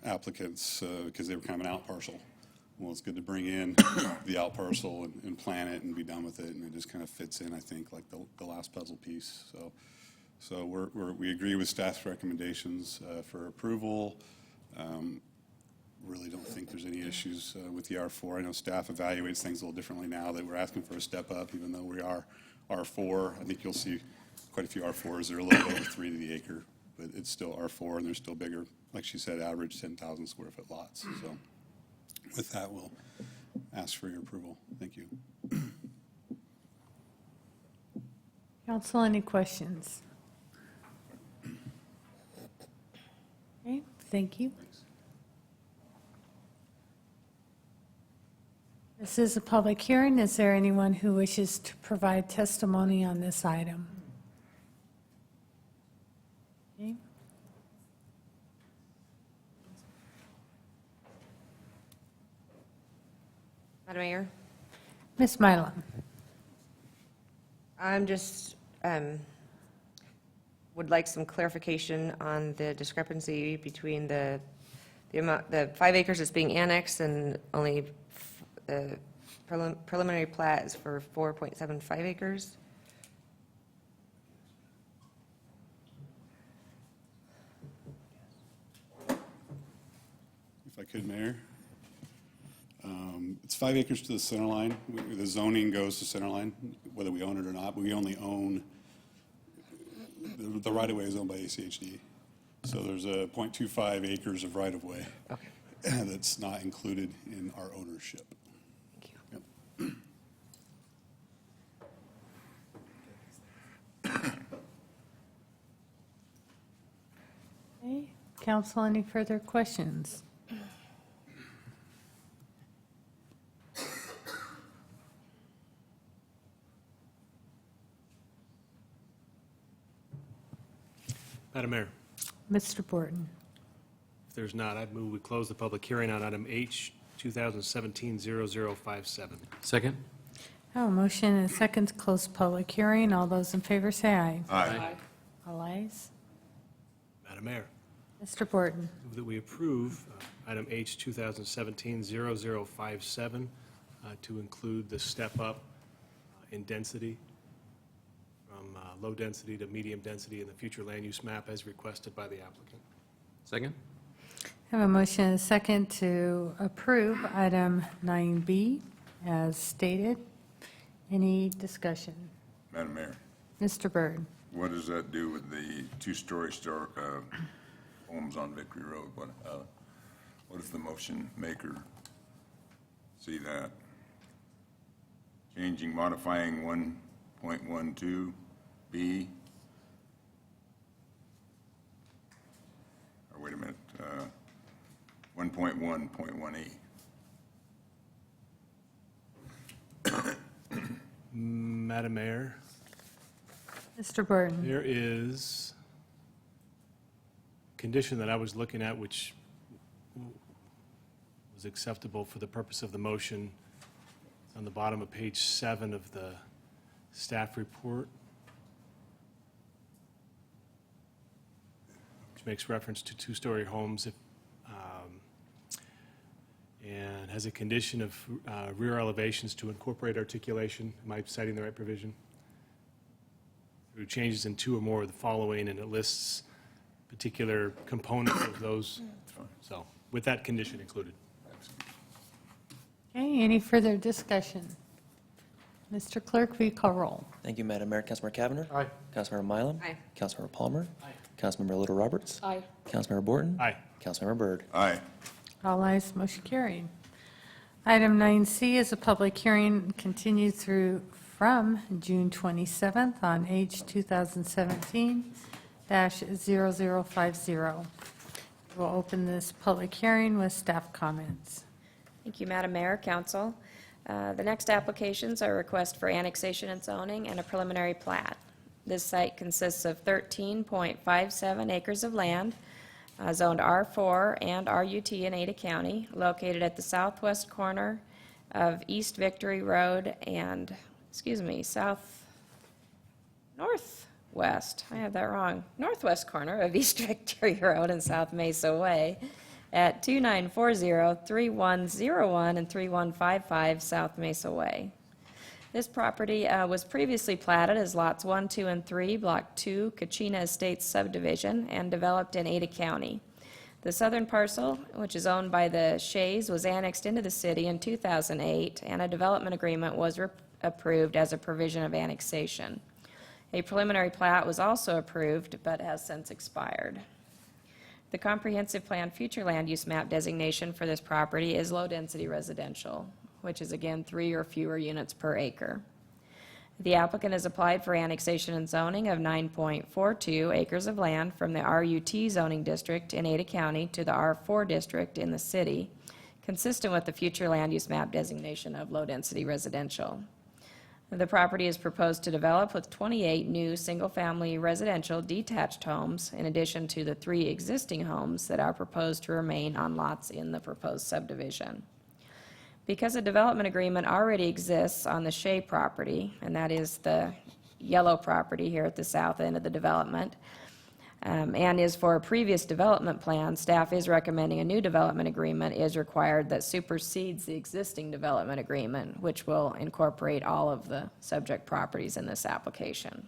applicants because they were kind of an out parcel. Well, it's good to bring in the out parcel and plan it and be done with it, and it just kind of fits in, I think, like the last puzzle piece. So we agree with staff's recommendations for approval. Really don't think there's any issues with the R4. I know staff evaluates things a little differently now that we're asking for a step up, even though we are R4. I think you'll see quite a few R4s. They're a little over 3 to the acre, but it's still R4, and they're still bigger. Like she said, average 10,000 square foot lots. So with that, we'll ask for your approval. Thank you. Council, any questions? Okay, thank you. This is a public hearing. Is there anyone who wishes to provide testimony on this item? Okay. Madam Mayor, Ms. Mylum. I'm just, would like some clarification on the discrepancy between the amount, the 5 acres that's being annexed and only the preliminary plat is for 4.75 acres. If I could, Mayor. It's 5 acres to the center line. The zoning goes to center line, whether we own it or not, but we only own, the right-of-way is owned by ACHD. So there's a 0.25 acres of right-of-way Okay. that's not included in our ownership. Thank you. Yep. Okay, council, any further questions? Madam Mayor, Mr. Borton. if there's not, I'd move we close the public hearing on item H 2017-0057. Second? I have a motion and a second to close public hearing. All those in favor say aye. Aye. All ayes. Madam Mayor, Mr. Borton. move that we approve item H 2017-0057 to include the step-up in density from low density to medium density in the future land use map as requested by the applicant. Second? I have a motion and a second to approve item 9B as stated. Any discussion? Madam Mayor, Mr. Byrd. what does that do with the two-story homes on Victory Road? What does the motion maker see that? Modifying 1.12B? Or wait a minute, 1.1.1E. Madam Mayor, Mr. Burton. there is a condition that I was looking at which was acceptable for the purpose of the motion. It's on the bottom of page 7 of the staff report, which makes reference to two-story homes and has a condition of rear elevations to incorporate articulation. Am I citing the right provision? Through changes in 2 or more of the following, and it lists particular components of those. So, with that condition included. Okay, any further discussion? Mr. Clerk, will you call roll? Thank you, Madam Mayor. Councilmember Cavanagh. Aye. Councilmember Mylum. Aye. Councilmember Palmer. Aye. Councilmember Little Roberts. Aye. Councilmember Borton. Aye. Councilmember Byrd. Aye. All ayes, motion carried. Item 9C is a public hearing continued from June 27th on H 2017-0050. We'll open this public hearing with staff comments. Thank you, Madam Mayor, Council. The next applications are a request for annexation and zoning and a preliminary plat. This site consists of 13.57 acres of land, zoned R4 and RUT in Ada County, located at the southwest corner of East Victory Road and, northwest, I have that wrong, northwest corner of East Victory Road and South Mesa Way at 2940, 3101, and 3155 South Mesa Way. This property was previously platted as lots 1, 2, and 3, Block 2, Kachina Estates subdivision, and developed in Ada County. The southern parcel, which is owned by the Shays, was annexed into the city in 2008, and a development agreement was approved as a provision of annexation. A preliminary plat was also approved, but has since expired. The comprehensive plan future land use map designation for this property is low-density residential, which is again 3 or fewer units per acre. The applicant has applied for annexation and zoning of 9.42 acres of land from the RUT zoning district in Ada County to the R4 district in the city, consistent with the future land use map designation of low-density residential. The property is proposed to develop with 28 new single-family residential detached homes, in addition to the 3 existing homes that are proposed to remain on lots in the proposed subdivision. Because a development agreement already exists on the Shea property, and that is the yellow property here at the south end of the development, and is for a previous development plan, staff is recommending a new development agreement is required that supersedes the existing development agreement, which will incorporate all of the subject properties in this application.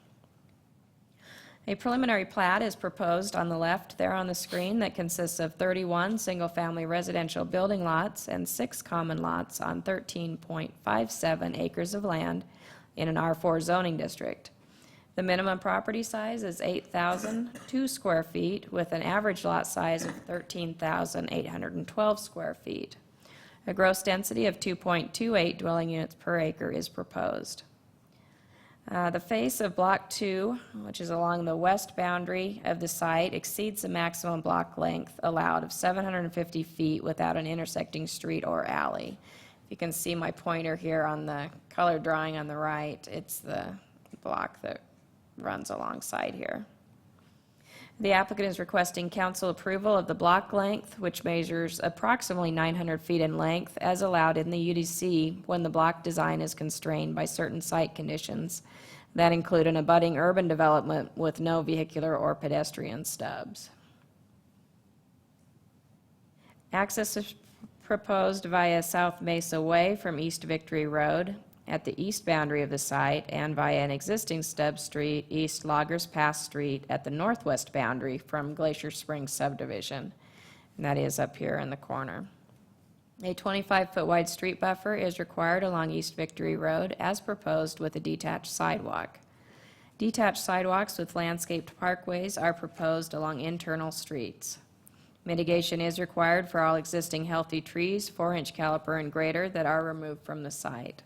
A preliminary plat is proposed on the left there on the screen that consists of 31 single-family residential building lots and 6 common lots on 13.57 acres of land in an R4 zoning district. The minimum property size is 8,002 square feet with an average lot size of 13,812 square feet. A gross density of 2.28 dwelling units per acre is proposed. The face of Block 2, which is along the west boundary of the site, exceeds the maximum block length allowed of 750 feet without an intersecting street or alley. You can see my pointer here on the color drawing on the right. It's the block that runs alongside here. The applicant is requesting council approval of the block length, which measures approximately 900 feet in length, as allowed in the UDC when the block design is constrained by certain site conditions that include an abutting urban development with no vehicular or pedestrian stubs. Access is proposed via South Mesa Way from East Victory Road at the east boundary of the site and via an existing stub street, East Loggers Pass Street, at the northwest boundary from Glacier Springs subdivision, and that is up here in the corner. A 25-foot wide street buffer is required along East Victory Road as proposed with a detached sidewalk. Detached sidewalks with landscaped parkways are proposed along internal streets. Mitigation is required for all existing healthy trees, 4-inch caliper and greater, that are removed from the site.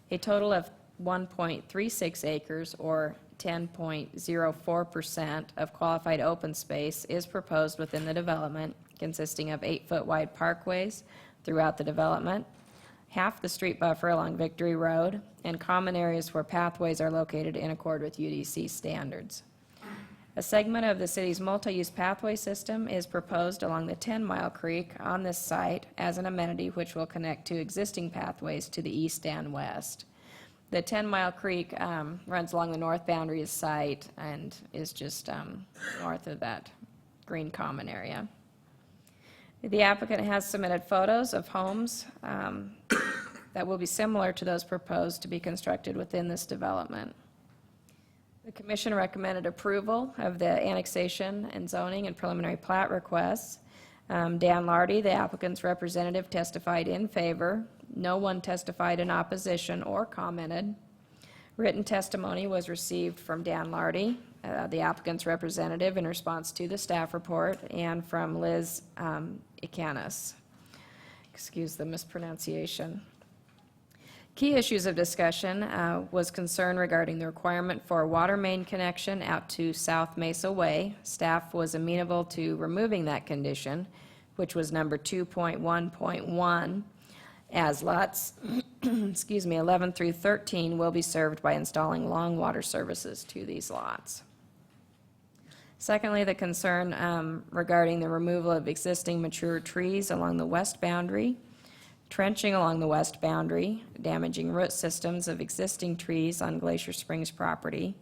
A total of 1.36 acres, or 10.04% of qualified open space, is proposed within the development, consisting of 8-foot wide parkways throughout the development, half the street buffer along Victory Road, and common areas where pathways are located in accord with UDC standards. A segment of the city's multi-use pathway system is proposed along the 10-mile creek on this site as an amenity which will connect to existing pathways to the east and west. The 10-mile creek runs along the north boundary of the site and is just north of that green common area. The applicant has submitted photos of homes that will be similar to those proposed to be constructed within this development. The commission recommended approval of the annexation and zoning and preliminary plat requests. Dan Lardy, the applicant's representative, testified in favor, No one testified in opposition or commented. Written testimony was received from Dan Lardy, the applicant's representative, in response to the staff report, and from Liz Ikanis. Excuse the mispronunciation. Key issues of discussion was concern regarding the requirement for a water main connection out to South Mesa Way. Staff was amenable to removing that condition, which was number 2.1.1, as lots, excuse me, 11 through 13 will be served by installing long water services to these lots. Secondly, the concern regarding the removal of existing mature trees along the west boundary, trenching along the west boundary, damaging root systems of existing trees on Glacier Springs property,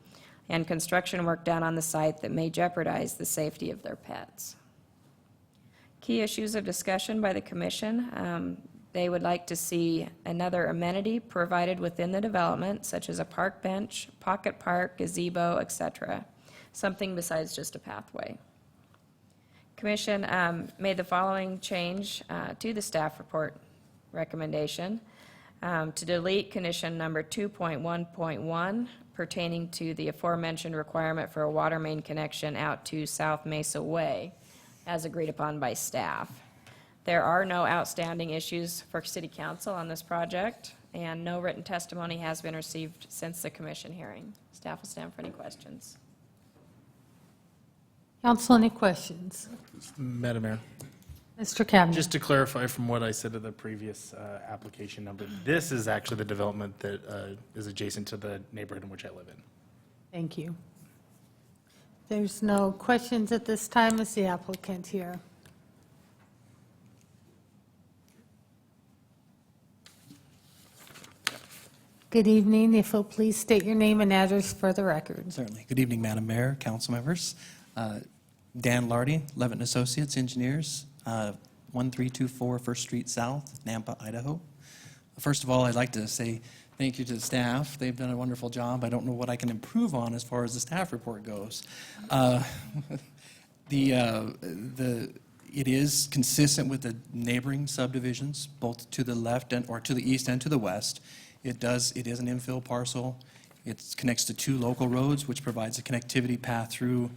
and construction work done on the site that may jeopardize the safety of their pets. Key issues of discussion by the commission. They would like to see another amenity provided within the development, such as a park bench, pocket park, gazebo, etc. Something besides just a pathway. Commission made the following change to the staff report recommendation to delete condition number 2.1.1 pertaining to the aforementioned requirement for a water main connection out to South Mesa Way, as agreed upon by staff. There are no outstanding issues for City Council on this project, and no written testimony has been received since the commission hearing. Staff will stand for any questions. Council, any questions? Madam Mayor, Mr. Kavanaugh? just to clarify from what I said to the previous application number, this is actually the development that is adjacent to the neighborhood in which I live in. Thank you. There's no questions at this time. Is the applicant here? Good evening. If you'll please state your name and address for the record. Certainly. Good evening, Madam Mayor, council members. Dan Lardy, Levitt and Associates Engineers, 1324 First Street South, Nampa, Idaho. First of all, I'd like to say thank you to the staff. They've done a wonderful job. I don't know what I can improve on as far as the staff report goes. It is consistent with the neighboring subdivisions, both to the left or to the east and to the west. It is an infill parcel. It connects to two local roads, which provides a connectivity path through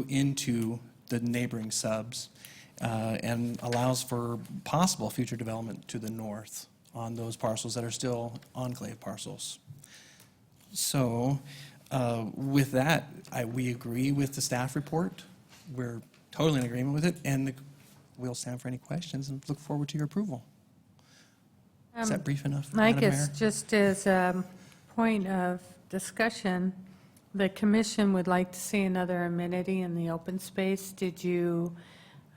into the neighboring subs, and allows for possible future development to the north on those parcels that are still enclave parcels. So with that, we agree with the staff report. We're totally in agreement with it, and we'll stand for any questions and look forward to your approval. Is that brief enough, I Madam guess Mayor? just as a point of discussion, the commission would like to see another amenity in the open space. Did you,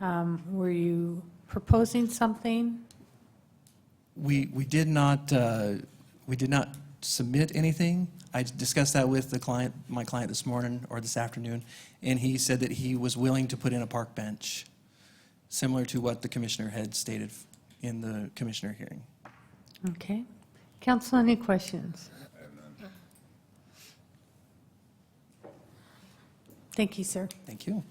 were you proposing something? We did not submit anything. I discussed that with my client this morning or this afternoon, and he said that he was willing to put in a park bench, similar to what the commissioner had stated in the commissioner hearing. Okay. Council, any questions? Thank you, sir. Thank you.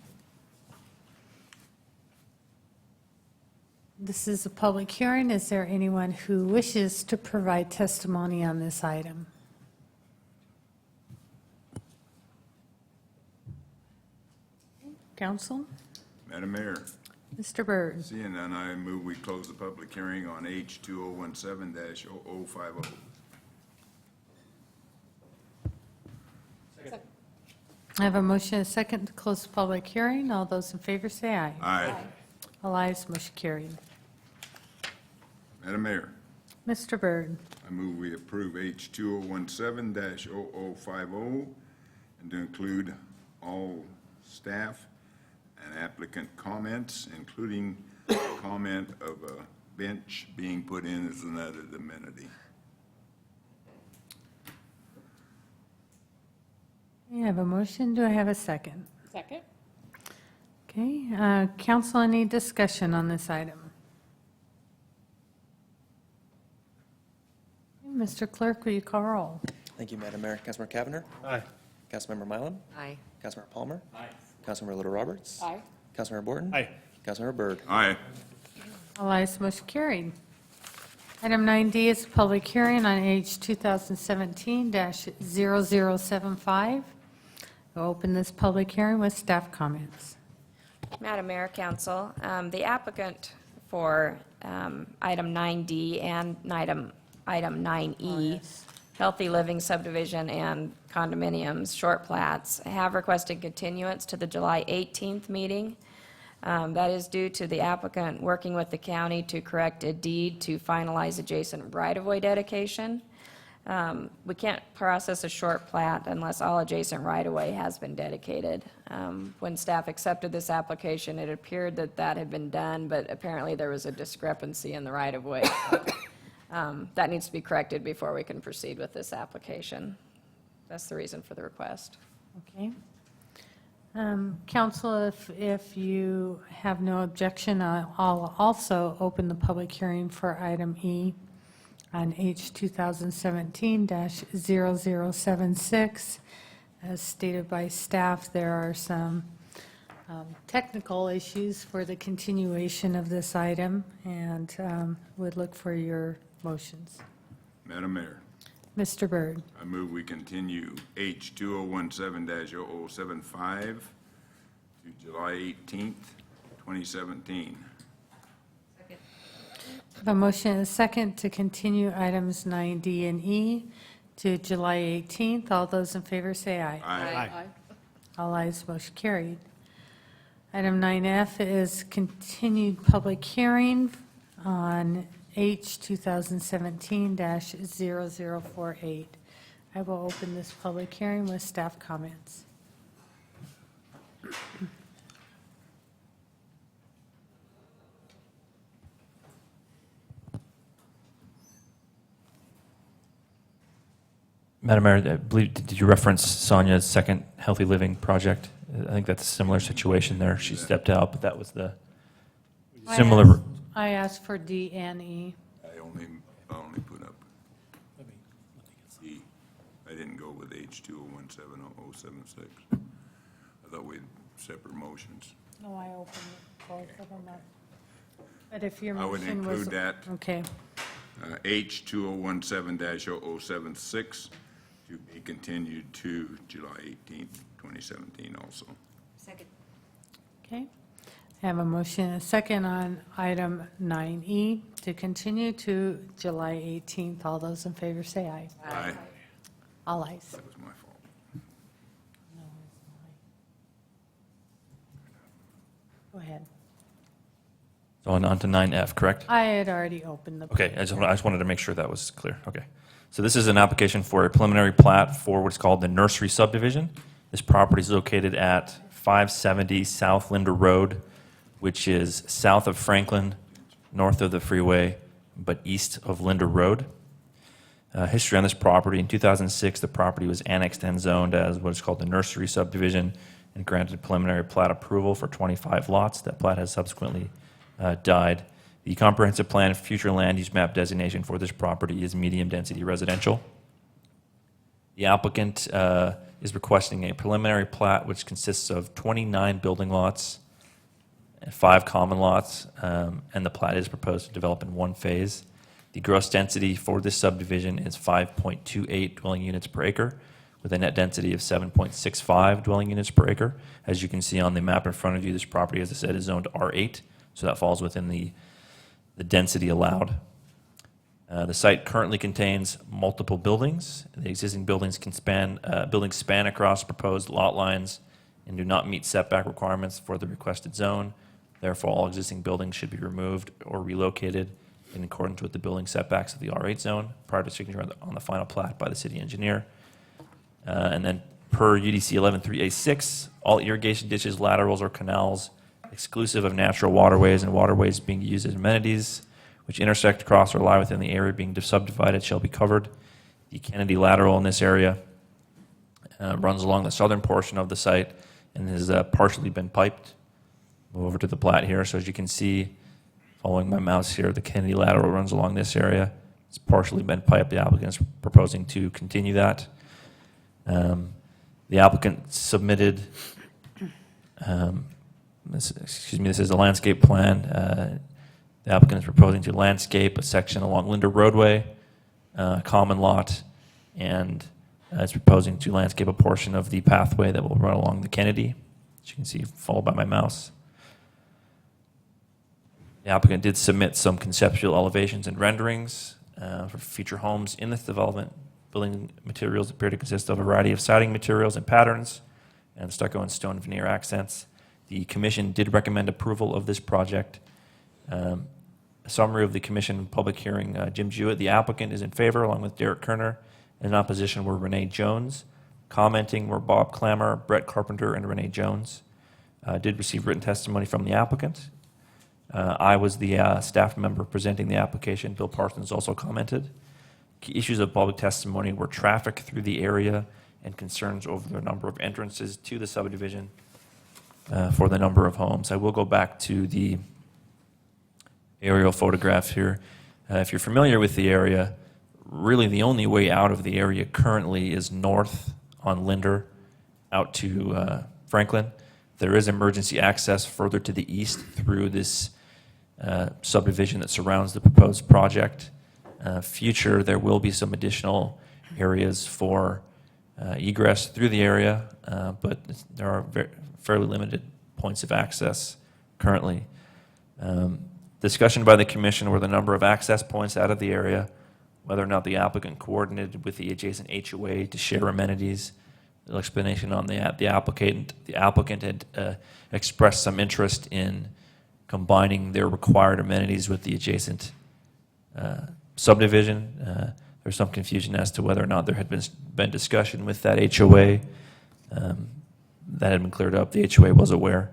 This is a public hearing. Is there anyone who wishes to provide testimony on this item? Council? Madam Mayor, Mr. Byrd? seeing none, I move we close the public hearing on H 2017-0050. I have a motion and a second to close the public hearing. All those in favor say aye. Aye. All ayes, motion carried. Madam Mayor, Mr. Byrd? I move we approve H 2017-0050 and to include all staff and applicant comments, including comment of a bench being put in as an added amenity. I have a motion. Do I have a second? Second. Okay. Council, any discussion on this item? Mr. Clerk, will you call roll? Thank you, Madam Mayor. Councilmember Cavanagh. Aye. Councilmember Mylum. Aye. Councilmember Palmer. Aye. Councilmember Little Roberts. Aye. Councilmember Borton. Aye. Councilmember Byrd. Aye. All ayes, motion carried. Item 9D is a public hearing on H 2017-0075. We'll open this public hearing with staff comments. Madam Mayor, Council, the applicant for item 9D and item 9E, Healthy Living Subdivision and Condominiums, short plats, have requested continuance to the July 18th meeting. That is due to the applicant working with the county to correct a deed to finalize adjacent right-of-way dedication. We can't process a short plat unless all adjacent right-of-way has been dedicated. When staff accepted this application, it appeared that that had been done, but apparently there was a discrepancy in the right-of-way. That needs to be corrected before we can proceed with this application. That's the reason for the request. Okay. Council, if you have no objection, I'll also open the public hearing for item E on H 2017-0076. As stated by staff, there are some technical issues for the continuation of this item, and would look for your motions. Madam Mayor, Mr. Byrd. I move we continue H 2017-0075 to July 18th, 2017. I have a motion and a second to continue items 9D and E to July 18th. All those in favor say aye. Aye. All ayes, motion carried. Item 9F is continued public hearing on H 2017-0048. I will open this public hearing with staff comments. Madam Mayor, I believe, did you reference Sonia's second healthy living project? I think that's a similar situation there. She stepped out, but that was the similar. I asked for D and E. I only put up E. I didn't go with H 2017-0076. I thought we had separate motions. No, I opened both of them up. But if your I would motion was... include that. Okay. H 2017-0076 to be continued to July 18th, 2017 also. Second. Okay. I have a motion and a second on item 9E to continue to July 18th. All those in favor say aye. Aye. All ayes. That was my fault. Go ahead. So on to 9F, correct? I had already opened the... Okay, I just wanted to make sure that was clear. Okay. So this is an application for a preliminary plat for what's called the Nursery Subdivision. This property is located at 570 South Linder Road, which is south of Franklin, north of the freeway, but east of Linder Road. History on this property: in 2006, the property was annexed and zoned as what is called the Nursery Subdivision and granted preliminary plat approval for 25 lots. That plat has subsequently died. The comprehensive plan future land use map designation for this property is medium-density residential. The applicant is requesting a preliminary plat which consists of 29 building lots and 5 common lots, and the plat is proposed to develop in one phase. The gross density for this subdivision is 5.28 dwelling units per acre, with a net density of 7.65 dwelling units per acre. As you can see on the map in front of you, this property, as I said, is zoned R8, so that falls within the density allowed. The site currently contains multiple buildings. The existing buildings span across proposed lot lines and do not meet setback requirements for the requested zone. Therefore, all existing buildings should be removed or relocated in accordance with the building setbacks of the R8 zone prior to signature on the final plat by the city engineer. And then per UDC 113A6, all irrigation ditches, laterals, or canals exclusive of natural waterways and waterways being used as amenities, which intersect, cross, or lie within the area being subdivided, shall be covered. The Kennedy lateral in this area runs along the southern portion of the site and has partially been piped. Move over to the plat here. So as you can see, following my mouse here, the Kennedy lateral runs along this area. It's partially been piped. The applicant is proposing to continue that. The applicant submitted, this is a landscape plan The applicant is proposing to landscape a section along Linder Roadway, common lot, and is proposing to landscape a portion of the pathway that will run along the Kennedy, as you can see, followed by my mouse. The applicant did submit some conceptual elevations and renderings for future homes in this development. Building materials appear to consist of a variety of siding materials and patterns, and stucco and stone veneer accents. The commission did recommend approval of this project. A summary of the commission public hearing, Jim Jewett, the applicant, is in favor, along with Derek Kerner. In opposition were Renee Jones. Commenting were Bob Clammer, Brett Carpenter, and Renee Jones. Did receive written testimony from the applicant. I was the staff member presenting the application. Bill Parsons also commented. Key issues of public testimony were traffic through the area and concerns over the number of entrances to the subdivision for the number of homes. I will go back to the aerial photograph here. If you're familiar with the area, really the only way out of the area currently is north on Linder out to Franklin. There is emergency access further to the east through this subdivision that surrounds the proposed project. Future, there will be some additional areas for egress through the area, but there are fairly limited points of access currently. Discussion by the commission were the number of access points out of the area, whether or not the applicant coordinated with the adjacent HOA to share amenities. The explanation on the applicant had expressed some interest in combining their required amenities with the adjacent subdivision. There's some confusion as to whether or not there had been discussion with that HOA. That had been cleared up. The HOA was aware.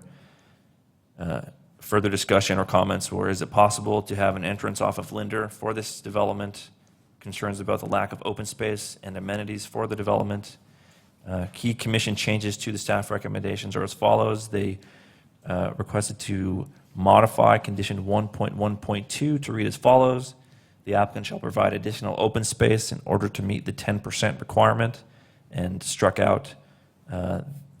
Further discussion or comments were, is it possible to have an entrance off of Linder for this development? Concerns about the lack of open space and amenities for the development. Key commission changes to the staff recommendations are as follows. They requested to modify condition 1.1.2 to read as follows. The applicant shall provide additional open space in order to meet the 10% requirement, and struck out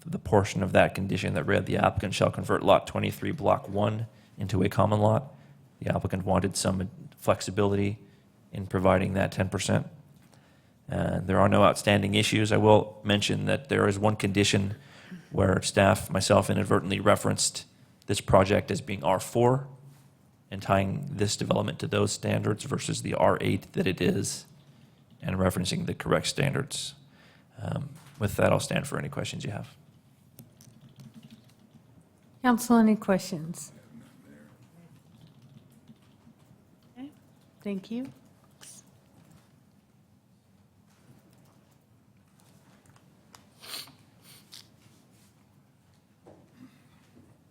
the portion of that condition that read the applicant shall convert lot 23 block 1 into a common lot. The applicant wanted some flexibility in providing that 10%. There are no outstanding issues. I will mention that there is one condition where staff, myself, inadvertently referenced this project as being R4 and tying this development to those standards versus the R8 that it is, and referencing the correct standards. With that, I'll stand for any questions you have. Council, any questions? Okay, thank you.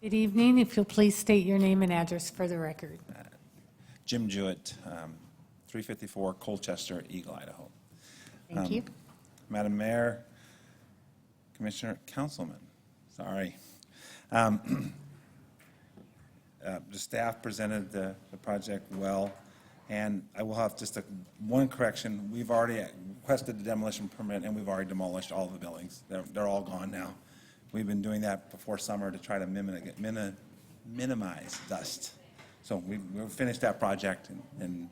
Good evening. If you'll please state your name and address for the record. Jim Jewett, 354 Colchester, Eagle, Idaho. Thank you. Madam Mayor, Commissioner, Councilman, sorry. The staff presented the project well, and I will have just one correction. We've already requested the demolition permit, and we've already demolished all the buildings. They're all gone now. We've been doing that before summer to try to minimize dust. So we've finished that project, and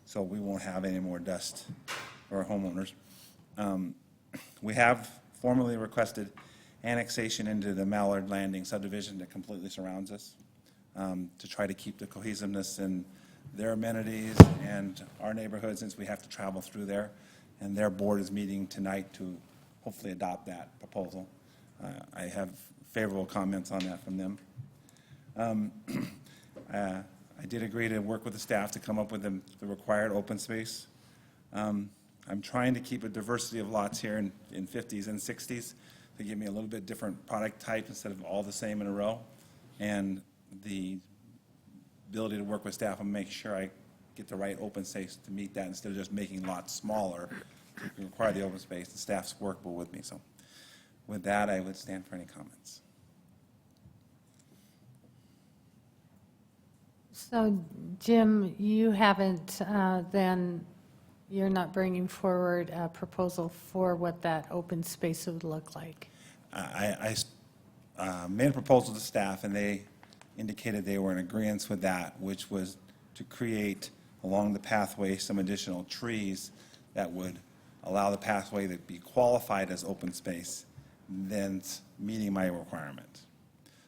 so we won't have any more dust for our homeowners. We have formally requested annexation into the Mallard Landing subdivision that completely surrounds us, to try to keep the cohesiveness in their amenities and our neighborhood, since we have to travel through there. And their board is meeting tonight to hopefully adopt that proposal. I have favorable comments on that from them. I did agree to work with the staff to come up with the required open space. I'm trying to keep a diversity of lots here in 50s and 60s to give me a little bit different product type instead of all the same in a row. And the ability to work with staff and make sure I get the right open space to meet that instead of just making lots smaller to require the open space. The staff's workable with me. So with that, I would stand for any comments. So, Jim, you haven't, then, you're not bringing forward a proposal for what that open space would look like? I made a proposal to staff, and they indicated they were in agreement with that, which was to create along the pathway some additional trees that would allow the pathway to be qualified as open space, then meeting my requirement.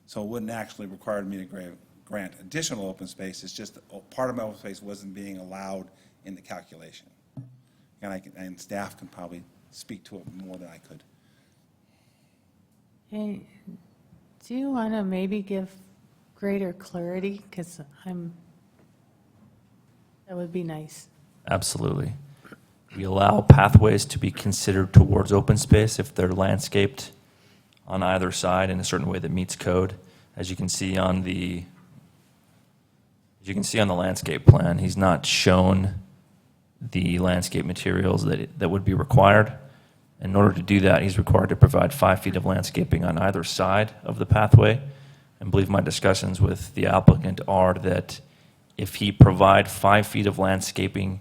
So it wouldn't actually require me to grant additional open space, it's just part of my open space wasn't being allowed in the calculation. And staff can probably speak to it more than I could. Okay. Do you want to maybe give greater clarity? Because that would be nice. Absolutely. We allow pathways to be considered towards open space if they're landscaped on either side in a certain way that meets code. As you can see on the landscape plan, he's not shown the landscape materials that would be required. In order to do that, he's required to provide 5 feet of landscaping on either side of the pathway. And I believe my discussions with the applicant are that if he provide 5 feet of landscaping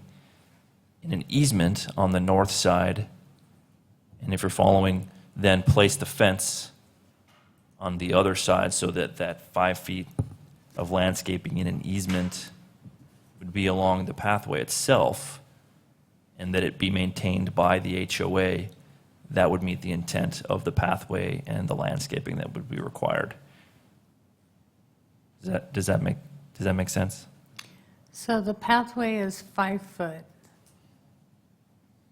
in an easement on the north side, and if you're following, then place the fence on the other side so that that 5 feet of landscaping in an easement would be along the pathway itself, and that it be maintained by the HOA, that would meet the intent of the pathway and the landscaping that would be required. Does that make sense? So the pathway is 5 foot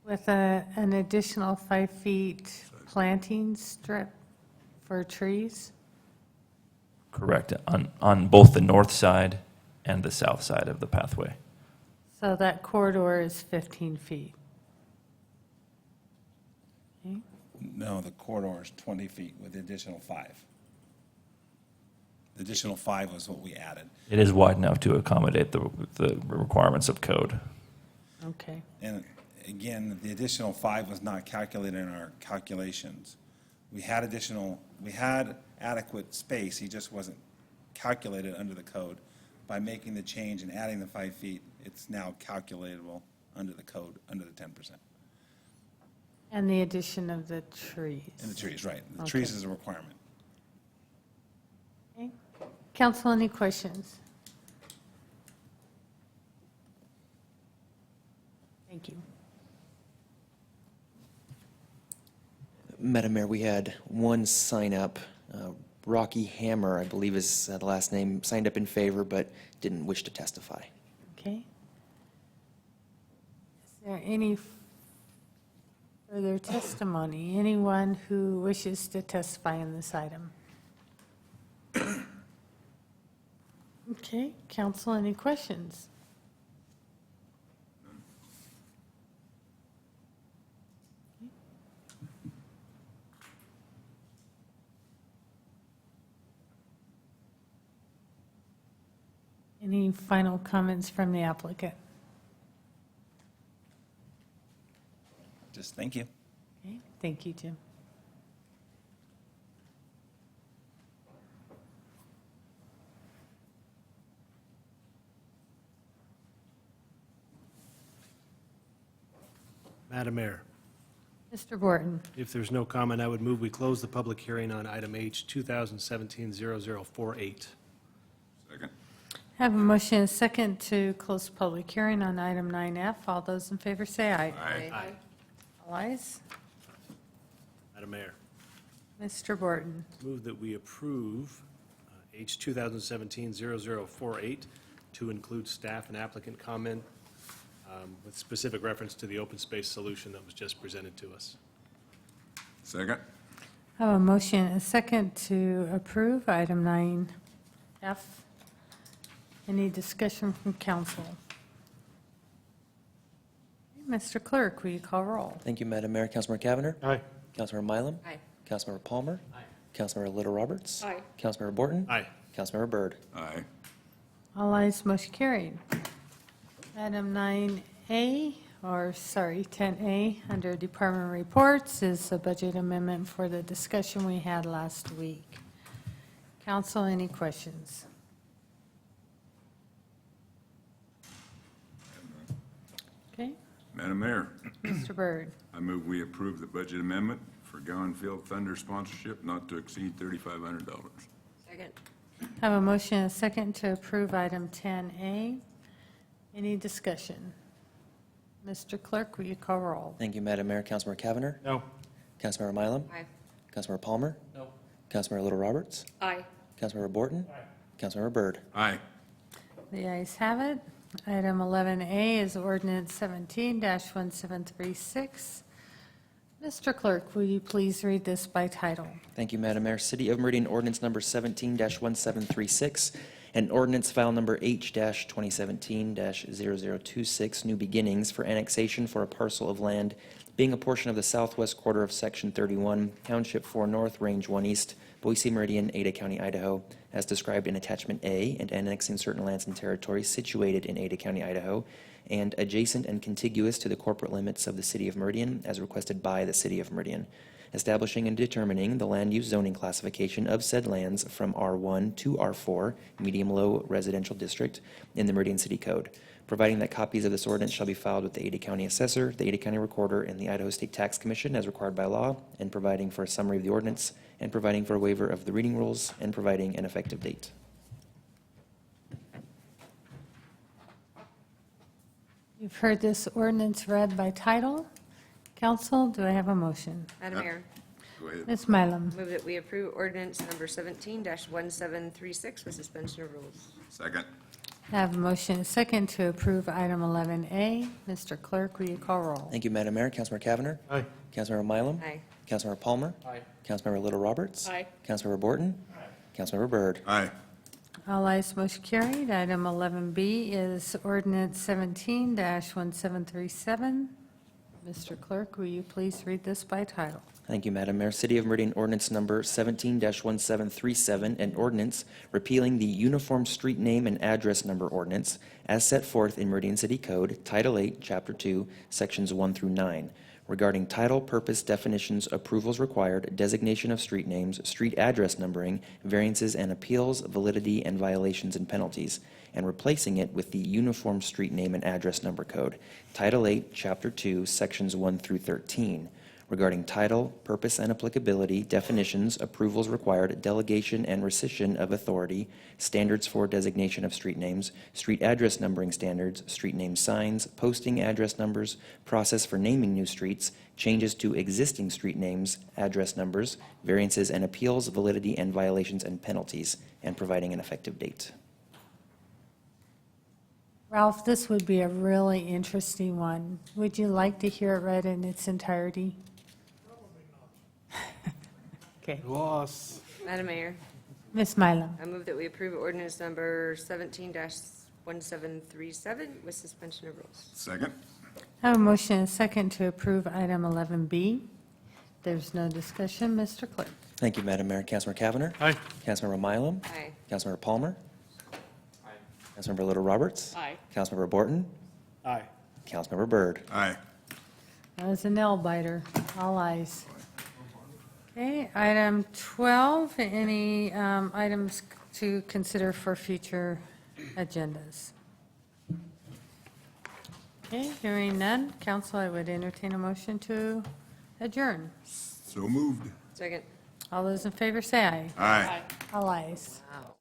with an additional 5 feet planting strip for trees? Correct, on both the north side and the south side of the pathway. So that corridor is 15 feet. Okay. No, the corridor is 20 feet with the additional 5. The additional 5 was what we added. It is wide enough to accommodate the requirements of code. Okay. And again, the additional 5 was not calculated in our calculations. We had adequate space, he just wasn't calculated under the code. By making the change and adding the 5 feet, it's now calculatable under the code, under the 10%. And the addition of the trees. And the trees, right. The Okay. trees is a requirement. Okay. Council, any questions? Thank you. Madam Mayor, we had one sign up. Rocky Hammer, I believe is the last name, signed up in favor but didn't wish to testify. Okay. Is there any further testimony? Anyone who wishes to testify in this item? Okay, council, any questions? Any final comments from the applicant? Just thank you. Okay, thank you, Jim. Madam Mayor, Mr. Borton, if there's no comment, I would move we close the public hearing on item H 2017-0048. Second. have a motion and a second to close the public hearing on item 9F. All those in favor say aye. Aye. All ayes. Madam Mayor, Mr. Borton, move that we approve H 2017-0048 to include staff and applicant comment with specific reference to the open space solution that was just presented to us. Second. I have a motion and a second to approve item 9F. Any discussion from council? Mr. Clerk, will you call roll? Thank you, Madam Mayor. Councilmember Cavanagh. Aye. Councilmember Mylum. Aye. Councilmember Palmer. Aye. Councilmember Little Roberts. Aye. Councilmember Borton. Aye. Councilmember Byrd. Aye. All ayes, motion carried. Item 9A, or sorry, 10A, under Department Reports is a budget amendment for the discussion we had last week. Council, any questions? Okay, Madam Mayor, Mr. Byrd. I move we approve the budget amendment for Gowan Field Thunder sponsorship not to exceed $3,500. Second. Have a motion and a second to approve item 10A. Any discussion? Mr. Clerk, will you call roll? Thank you, Madam Mayor. Councilmember Cavanagh. No. Councilmember Mylum. Aye. Councilmember Palmer. No. Councilmember Little Roberts. Aye. Councilmember Borton. Councilmember Byrd. Aye. The ayes have it. Item 11A is ordinance 17-1736. Mr. Clerk, will you please read this by title? Thank you, Madam Mayor. City of Meridian ordinance number 17-1736, and ordinance file number H-2017-0026, new beginnings for annexation for a parcel of land being a portion of the southwest quarter of Section 31, Township 4 North, Range 1 East, Boise Meridian, Ada County, Idaho, as described in Attachment A, and annexing certain lands and territories situated in Ada County, Idaho, and adjacent and contiguous to the corporate limits of the City of Meridian, as requested by the City of Meridian, establishing and determining the land use zoning classification of said lands from R1 to R4, medium-low residential district, in the Meridian City Code, providing that copies of this ordinance shall be filed with the Ada County Assessor, the Ada County Recorder, and the Idaho State Tax Commission as required by law, and providing for a summary of the ordinance, and providing for a waiver of the reading rules, and providing an effective date. You've heard this ordinance read by title. Council, do I have a motion? Madam Mayor, Go ahead. Ms. Mylum. move that we approve ordinance number 17-1736 with suspension of rules. Second. I have a motion and a second to approve item 11A. Mr. Clerk, will you call roll? Thank you, Madam Mayor. Councilmember Cavanagh. Aye. Councilmember Mylum. Aye. Councilmember Palmer. Aye. Councilmember Little Roberts. Aye. Councilmember Borton. Councilmember Byrd. Aye. All ayes, motion carried. Item 11B is ordinance 17-1737. Mr. Clerk, will you please read this by title? Thank you, Madam Mayor. City of Meridian ordinance number 17-1737, an ordinance repealing the Uniform Street Name and Address Number Ordinance as set forth in Meridian City Code, Title 8, Chapter 2, Sections 1 through 9, regarding title, purpose, definitions, approvals required, designation of street names, street address numbering, variances and appeals, validity and violations and penalties, and replacing it with the Uniform Street Name and Address Number Code, Title 8, Chapter 2, Sections 1 through 13, regarding title, purpose and applicability, definitions, approvals required, delegation and rescission of authority, standards for designation of street names, street address numbering standards, street name signs, posting address numbers, process for naming new streets, changes to existing street names, address numbers, variances and appeals, validity and violations and penalties, and providing an effective date. Ralph, this would be a really interesting one. Would you like to hear it read in its entirety? Okay. Loss. Madam Mayor, Ms. Mylum. I move that we approve ordinance number 17-1737 with suspension of rules. Second. I have a motion and a second to approve item 11B. There's no discussion. Mr. Clerk. Thank you, Madam Mayor. Councilmember Cavanagh. Aye. Councilmember Mylum. Aye. Councilmember Palmer. Councilmember Little Roberts. Aye. Councilmember Borton. Aye. Councilmember Byrd. Aye. That was a nail biter. All ayes. Okay, item 12, any items to consider for future agendas? Okay, hearing none, council, I would entertain a motion to adjourn. So moved. Second. All those in favor say aye. Aye. All ayes. Wow.